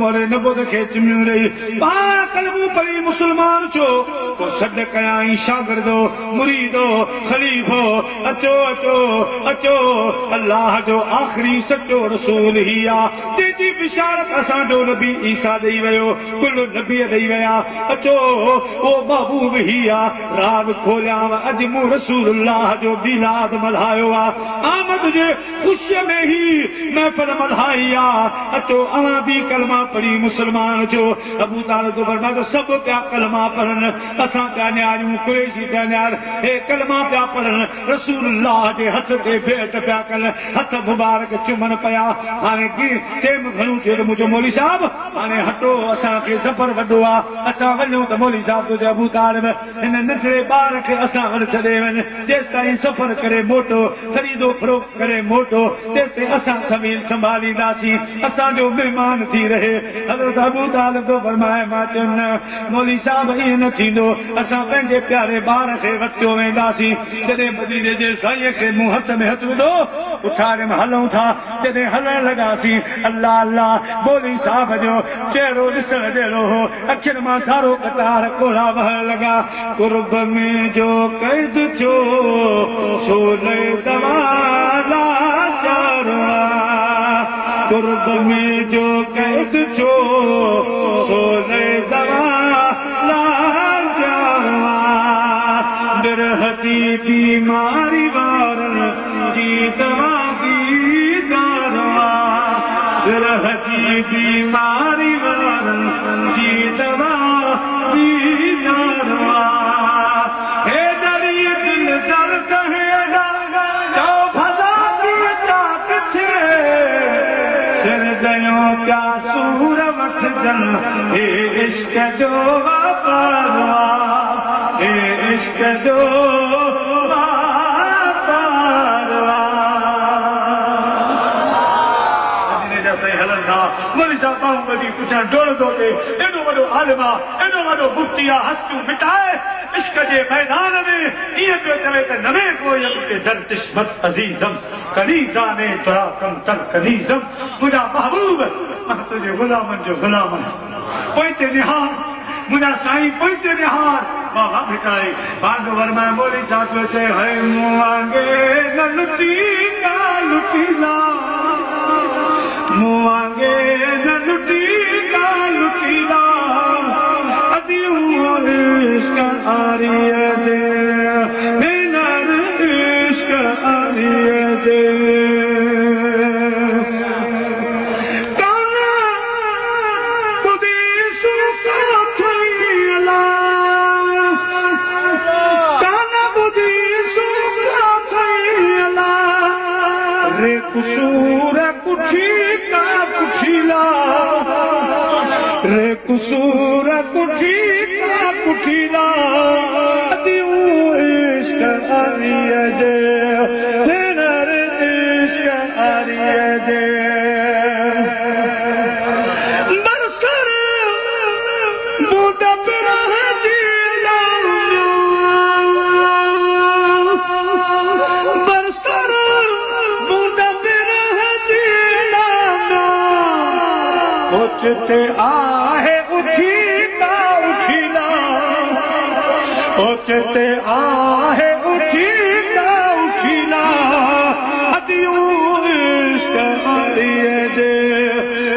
मोहरे नबूत खे चुमियूं रही पाण कलमूं पढ़ी मुसलमान छो पोइ सॾ कयाई शागिर्दो मुरीदो खलीफ़ो अचो अचो अचो अल्लाह जो आख़िरी सचो रसूल ही आहे जंहिंजी बिशारत असांजो नबी ईसा ॾेई वियो कुल नबी ॾेई विया अचो ओ महबूब ही आहे राग खोलियांव अॼु मूं रसूलुल्लाह जो बीलाद मल्हायो आहे आमद जे ख़ुशीअ में ही महफ़िल मल्हाई आहे अचो अवां बि कलमा पढ़ी मुसलमान जो अबू तालिब जो फरमायो सभु पिया कलमा पढ़नि असां पिया न्यारियूं कुरैशी पिया न्यार हे कलमा पिया पढ़नि रसूलुल्लाह जे हथ ते बेत पिया कनि हथ मुबारक चुमनि पिया हाणे टेम घणो थियो त मुंहिंजो मौली साहब हाणे हटो असांखे सफ़र वॾो आहे असां वञूं त मौली साहब जो अबू तालिब हिन नंढड़े ॿार खे असां वटि छॾे वञ जेसि ताईं सफ़र करे मोटो ख़रीदो फरोख्त करे मोटो तेसि ताईं असां ज़मीन संभालींदासीं असांजो महिमान थी रहे हज़रत अबू तालिब तो फरमाए मां चयुमि न मौली साहब ईअं न थींदो असां पंहिंजे प्यारे ॿार खे वटियो वेंदासीं जॾहिं मदीने जे साईं खे मूं हथ में हथ विधो उथारे में हलूं था जॾहिं हलण लॻासीं अल्लाह अल्लाह मौलवी साहब जो चहिरो ॾिसण जहिड़ो हो अखियुनि मां धारो कतार कोड़ा वहण लॻा कुर्ब में जो क़ैद थियो सोले दवाला चारवा कुर्ब में जो कैद थियो सोले दवाला चारवा बिरहती बीमारी वारन जी दवा की दारवा बिरहती बीमारी वारन जी दवा की दारवा हे डरी दिल दर्द है चो भला की चाक छे सिर दयो क्या सूर वठ जन हे इश्क जो वापरवा हे इश्क जो वापरवा मदीने जा साईं हलन था मौलवी साहब बाहूं ॿधी पुछण डोड़ंदो थे एॾो वॾो आलिम आहे एॾो वॾो मुफ्ती आहे हस्तियूं मिटाए इश्क जे मैदान में इएं पियो चवे त नवे कोई अॻिते दर तिस्मत अज़ीज़म कनीज़ा ने तुरा कम तर कनीज़म मुंहिंजा महबूब मां तुंहिंजे ग़ुलामनि जो ग़ुलाम पोइ ते निहार मुंहिंजा साईं पोइ ते निहार बाबा मिटाए बांग वरमाए मौलवी साहब पियो चए है मूं वांगे न लुटी का लुटीला मूं वांगे न लुटी का लुटीला अदियूं इश्क आरिय दे बिनर इश्क आरिय दे काना बुदी सुका थैला काना बुदी सुका थैला रे कुसूर कुछी का कुछीला रे कुसूर कुछी का कुछीला अदियूं इश्क आरिय दे बिनर इश्क आरिय दे बरसर बूद बिरह जीला बरसर बूद बिरह जीला उचते आहे उछीला उछीला उचते आहे उछीला उछीला अदियूं इश्क आरिय दे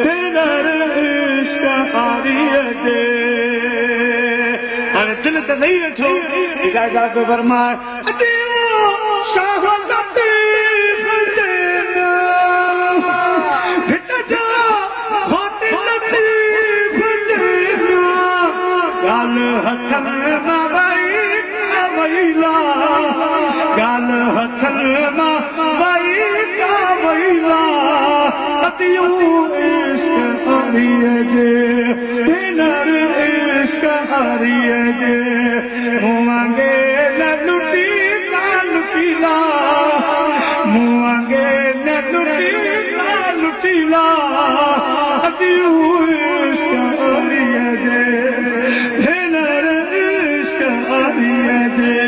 बिनर इश्क आरिय दे हाणे दिल त नहीं वेठो इजाज़त तो फरमाए अदियूं शाह लतीफ़ देन भिट जा खोटी लतीफ़ देन गाल हथन मां वईला गाल हथन मां वईला अदियूं इश्क आरिय दे बिनर इश्क आरिय दे मूं वांगे न लुटी का लुटीला मूं वांगे न लुटी का लुटीला अदियूं इश्क आरिय दे बिनर इश्क आरिय दे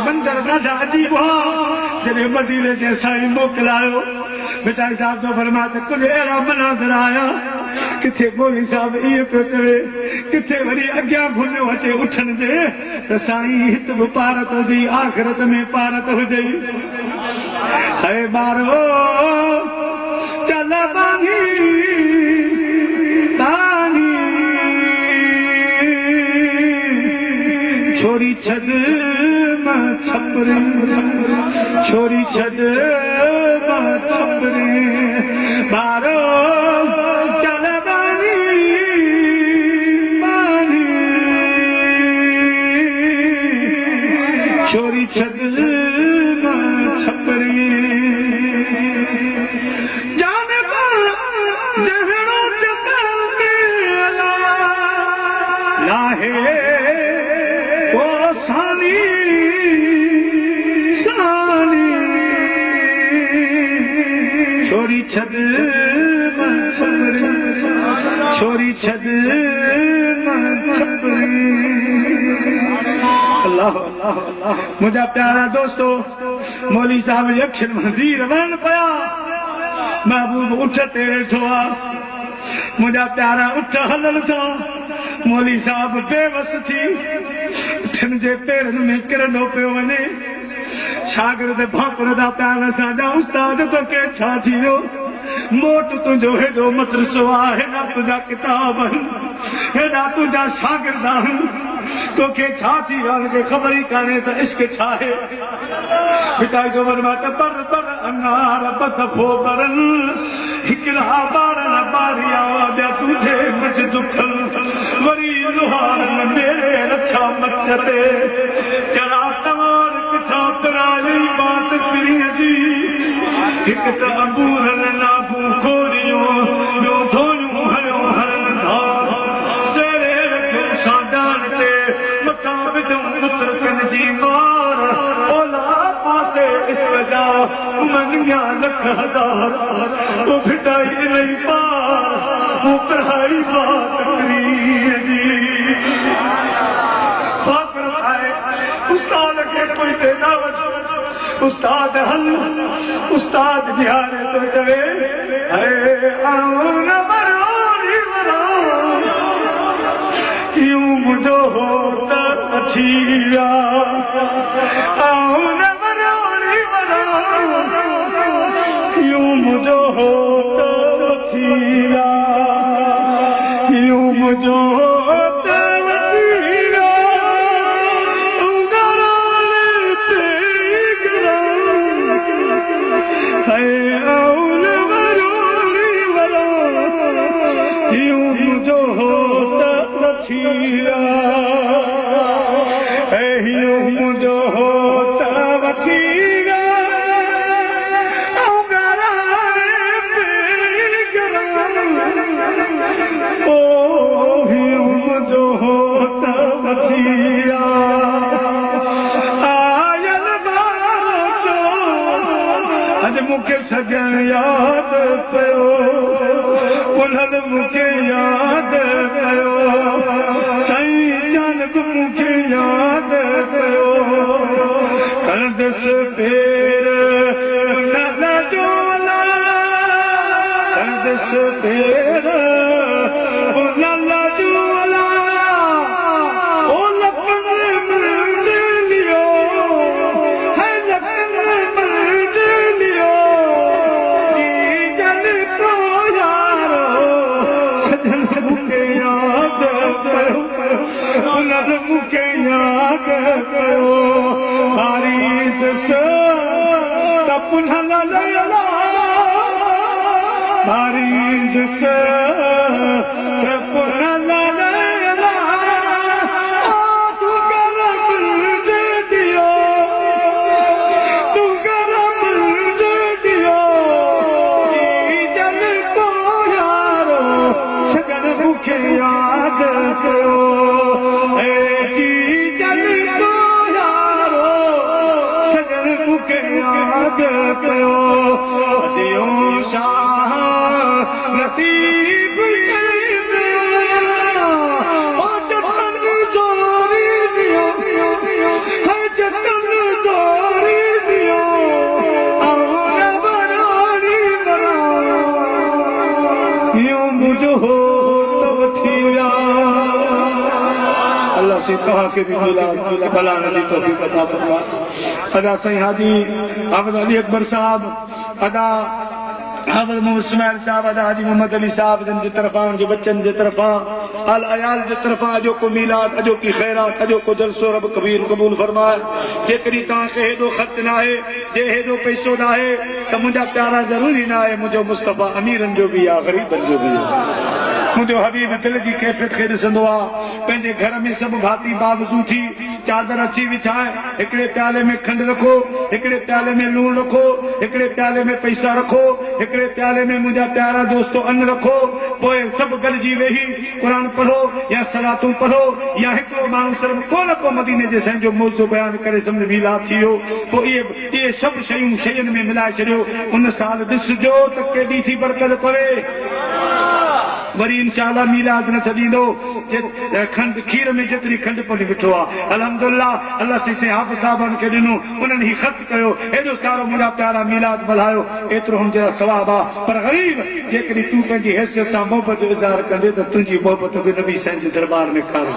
मंदर ॾाढा अजीब हुआ जॾहिं मदीने जे साईं मोकिलायो बेटा साहब जो फरमाए त कुझु अहिड़ा मनाज़र आया किथे मौलवी साहब इहे पियो चवे किथे वरी अॻियां घुमियो अचे उठण जे त साईं हिते बि पारत हुजे आख़िरत में पारत हुजे है ॿारो चल बानी बानी छोरी छॾ मां छपरी छोरी छॾ मां छपरी ॿारो चल बानी बानी छोरी छॾ मां छपरी जान जहड़ो जॻह में लाहे ओ सानी सानी छोरी छॾ मां छपरी छोरी छॾ मां अल्लाह अल्लाह अल्लाह मुझा प्यारा दोस्तों मौली साहब जी अखियुनि मां रीर वहनि पिया महबूब उठ ते वेठो आहे मुझा प्यारा उठ हलनि था मौली साहब बेवस थी उठनि जे पेरनि में किरंदो पियो वञे शागिर्द भापण था प्यार सां उस्ताद तोखे छा थी वियो मोट तुंहिंजो हेॾो मदरसो आहे हेॾा तुंहिंजा किताब आहिनि हेॾा तुंहिंजा शागिर्द आहिनि तोखे छा थी वियो ख़बर ई कान्हे त इश्क छा आहे पिताई जो वरमा त पर अंगार बदफो बरन हिकिड़ा ॿारनि ॿारिया ॿिया तुंहिंजे मज दुखल वरी लुहारनि मेरे रखिया मथ ते चढ़ा तवार किथां पिराई बात पीअ जी हिकु त अंगूरनि नाबू खोरियूं ॿियो धोयूं हरियो हरनि धार सेरे रखियो साडान ते मथां विधूं पुत्रकनि जी मार ओला पासे इश्क जा मनिया लख हज़ार वो भिटाई इलाही पार वो पढ़ाई बात पीअ जी फ़ाक़िर आहे उस्ताद खे कोई ते न वठो उस्ताद हल उस्ताद बिहारे तो चवे है आओ न बरोड़ी बरो यूं मुझो होता अठीरा आओ न बरोड़ी बरो यूं मुझो होता अठीरा यूं मुझो मुखे सजन याद पियो उन्हनि मूंखे याद पियो साईं जानब मूंखे याद पियो करदसि पेर उन्हनि जो करदसि पेर उन्हनि जो मुखे याद कयो हारीद त पुनः लयला हारीद त पुनः लयला तू कर बुलज दियो तू कर बुलज दियो जन को यारो सगन मुखे याद कयो याद कयो दियो शाह लतीफ़ ओ जतन जोरी दियो है जतन जोरी दियो और बरोड़ी बरो यूं मुझो हो तो थिया अल्लाह से कहा के भी भला नदी तौफीक अता फरमा अदा सही हाजी हाफिज अली अकबर साहब अदा हाफिज मोहम्मद इस्माइल साहब अदा हाजी मोहम्मद अली साहब जन जी तरफा उनके बच्चन जी तरफा अल अयाल जी तरफा अजो को मीलाद अजो की खैरात अजो को जलसो रब कबीर कबूल फरमाए जेकरी तां के हेदो खत ना है जे हेदो पैसो ना है त मुझा प्यारा जरूरी ना है मुझो मुस्तफा अमीरन जो भी आ गरीबन जो भी है मुझो हबीब दिल जी कैफियत खे ॾिसंदो आहे पंहिंजे घर में सभु भाती बावजू थी चादर अची विछाए हिकिड़े प्याले में खंड रखो हिकिड़े प्याले में लूण रखो हिकिड़े प्याले में पैसा रखो हिकिड़े प्याले में मुंहिंजा प्यारा दोस्तो अन्न रखो पोइ सभु गॾिजी वेही क़ुर पढ़ो या सलातूं पढ़ो या हिकिड़ो माण्हू सिर्फ़ु को न को मदीने जे साईं जो मौज़ू बयानु करे सम्झ मीलाद थी वियो पोइ इहे सभु शयूं शयुनि में मिलाए छॾियो उन साल ॾिसजो त केॾी थी बरकत पवे वरी इंशाअल्लाह मीलाद न छॾींदो खंड खीर में जेतिरी खंड पली बिठो आहे अल्हम्दुलिल्लाह अल्लाह से हाफ़िज़ साहबनि खे ॾिनो उन्हनि ही ख़त कयो एॾो सारो मुंहिंजा प्यारा मीलाद मल्हायो एतिरो हुन जहिड़ा सवाब आहे पर ग़रीब जेकॾहिं तूं पंहिंजी हैसियत सां मोहबत जो इज़हार कंदे त तुंहिंजी मोहबत बि नबी साईं जे दरबार में कर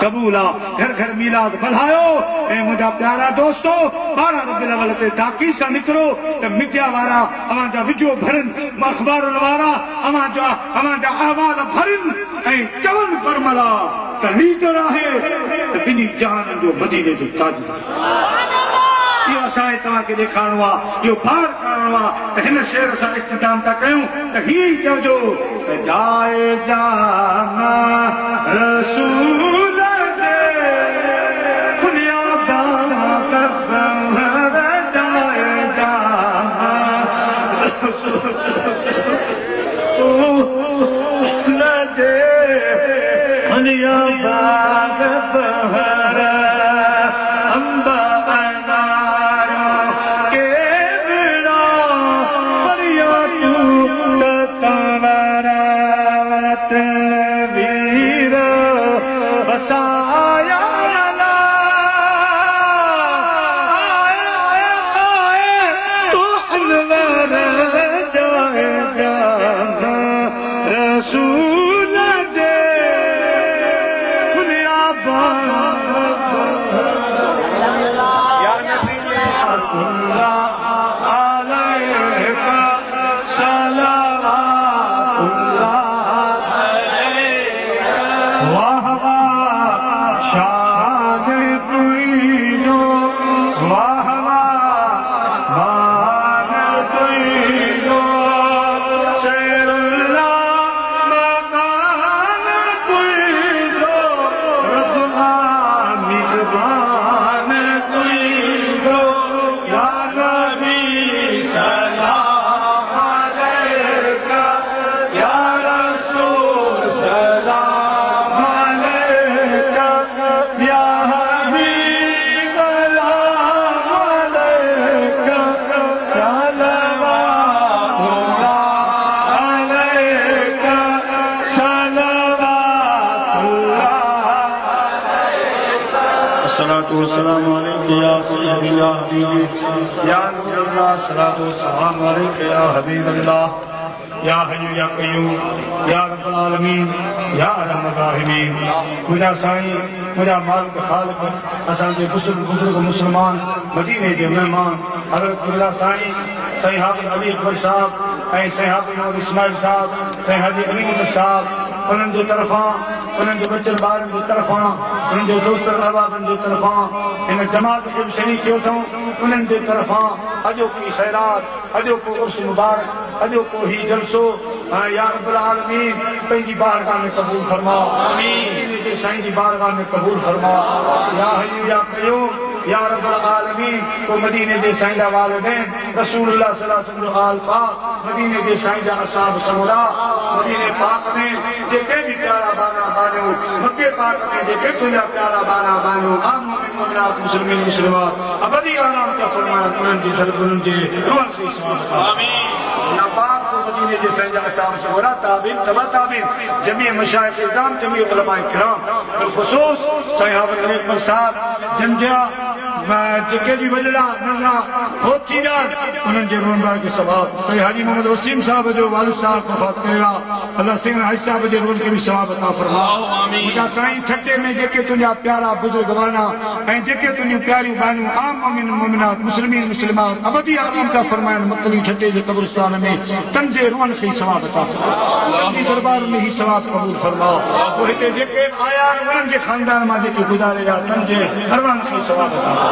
कबूल आहे घर घर मीलाद मल्हायो ऐं मुंहिंजा प्यारा दोस्तो 12 रबीउल अव्वल ते ताक़ी सां निकिरो त मीडिया वारा अव्हांजा विझो भरनि अख़बारुनि वारा अव्हांजा अहवाल भरनि ऐं चवनि परमला त लीडर आहे त ॿिन्ही जहाननि जो मदीने जो ताजदार इहो असांखे तव्हांखे ॾेखारणो आहे इहो पार करणो आहे त हिन शेर सां इख़्तिताम था कयूं त हीअं ई चइजो त जाए जान रसूल जे बुनियादान जाए जान रसूल जे बुनियादान या हय्यू या क़य्यूम या रब्बुल आलमीन या अरहमर राहिमीन मुंहिंजा साईं मुंहिंजा मालिक ख़ालिक असांजे बुज़ुर्ग मुस्लमान मदीने जे महिमान हज़रत क़िबला साईं हाफ़िज़ अली अकबर साहब ऐं साईं हाफ़िज़ मोहम्मद इस्माइल साहब साईं हाजी अली मोहम्मद साहब उन्हनि जे तरफ़ां उन्हनि जे बचनि ॿारनि जे तरफ़ां उन्हनि जे दोस्तनि अहबाबनि जे तरफ़ां हिन जमात खे बि शरीक कयो अथऊं उन्हनि जे तरफ़ां अॼोकी ख़ैरात अॼोको उर्स मुबारक अॼोको ही जलसो या रब्बुल आलमीन पंहिंजी बारगाह में क़बूल फरमाओ आमीन जे साईं जी बारगाह में क़बूल फरमाओ या हय्यू या क़य्यूम या रब्बुल आलमीन को मदीने जे साईं जा वालिदैन रसूलुल्लाह सल्लल्लाहु अलैहि वसल्लम जो आल पाक मदीने जे साईं जा असहाब समूरा मदीने पाक में जेके भी प्यारा बाना बानो मक्के पाक में जेके तुंहिंजा प्यारा बाना बानो आम मोमिनात मुस्लिमीन मुस्लिमात अबदी आराम का फरमाया उन्हनि जी दरगुरनि जे रूहनि खे सवाब आमीन या पाक को मदीने जे साईं जा असहाब समूरा ताबीन तबा ताबीन जमी मशाइख इज़ाम जमी उलमा किराम बिलखुसूस साईं हाफ़िज़ अली अकबर साहब जंजिया जेके भी वॾड़ा नंढा हो थी विया उन्हनि जे रोज़गार खे सवाब साईं हाजी मोहम्मद वसीम साहब जो वालिद साहब वफ़ात कयो आहे अल्लाह सिंह हाजी साहब जे रोज़ खे बि सवाब अता फरमाओ मुंहिंजा साईं ठटे में जेके तुंहिंजा प्यारा बुज़ुर्ग वाना ऐं जेके तुंहिंजियूं प्यारियूं बानियूं आम मोमिन मोमिनात मुस्लिमीन मुस्लिमात अबदी आराम था फरमाइनि मक्कली ठटे जे क़ब्रिस्तान में तन जे रूहनि खे सवाब अता फरमाओ दरबार में ही सवाब क़बूल फरमाओ पोइ हिते जेके आया उन्हनि जे ख़ानदान मां जेके गुज़ारे विया तन जे अरवान खे सवाब अता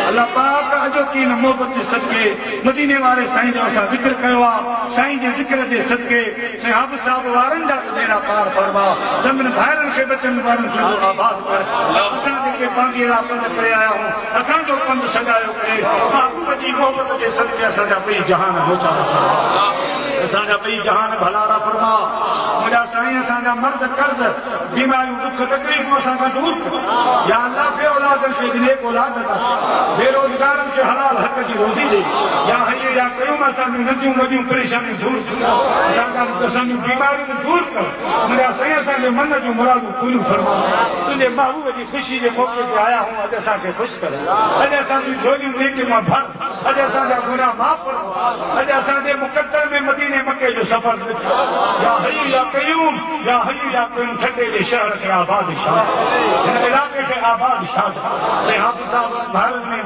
अल्लाह पाक अॼोकी हिन मोहबत जे सदके मदीने वारे साईं जो असां ज़िक्र कयो आहे साईं जे ज़िक्र जे सदके साईं हाफ़िज़ साहब वारनि जा बेड़ा पार फरमा सभिनी भाइरनि खे बचनि वारनि खे आबाद कर असां जेके पंहिंजे पंध करे आया आहियूं असांजो पंध सजायो करे महबूब जी मोहबत जे सदके असांजा ॿई जहान होचा असांजा ॿई जहान भलारा फरमा मुंहिंजा साईं असांजा मर्द कर्ज़ बीमारियूं दुख तकलीफ़ूं असांखां दूर कर या अल्लाह बे औलादनि खे नेक औलाद अता बेरोज़गारनि खे हलाल हक़ जी रोज़ी ॾे या हय या क़यूम असांजूं नंढियूं वॾियूं परेशानियूं दूर कर असांजूं बीमारियूं दूर कर मुंहिंजा साईं असांजे मन जूं मुरादूं पूरियूं फरमा तुंहिंजे महबूब जी ख़ुशी जे मौक़े ते आया हूं अॼु असांखे ख़ुशि कर अॼु असांजूं झोलियूं नेकी मां भर अॼु असांजा गुनाह माफ़ फरमा अॼु असांजे मुक़द्दर में मदीने मके जो सफ़र या हय या क़यूम या हय या क़यूम ठंडे जे शहर खे आबाद शाह हिन इलाइक़े खे आबाद शाह से हाफ़िज़ साहब भारत में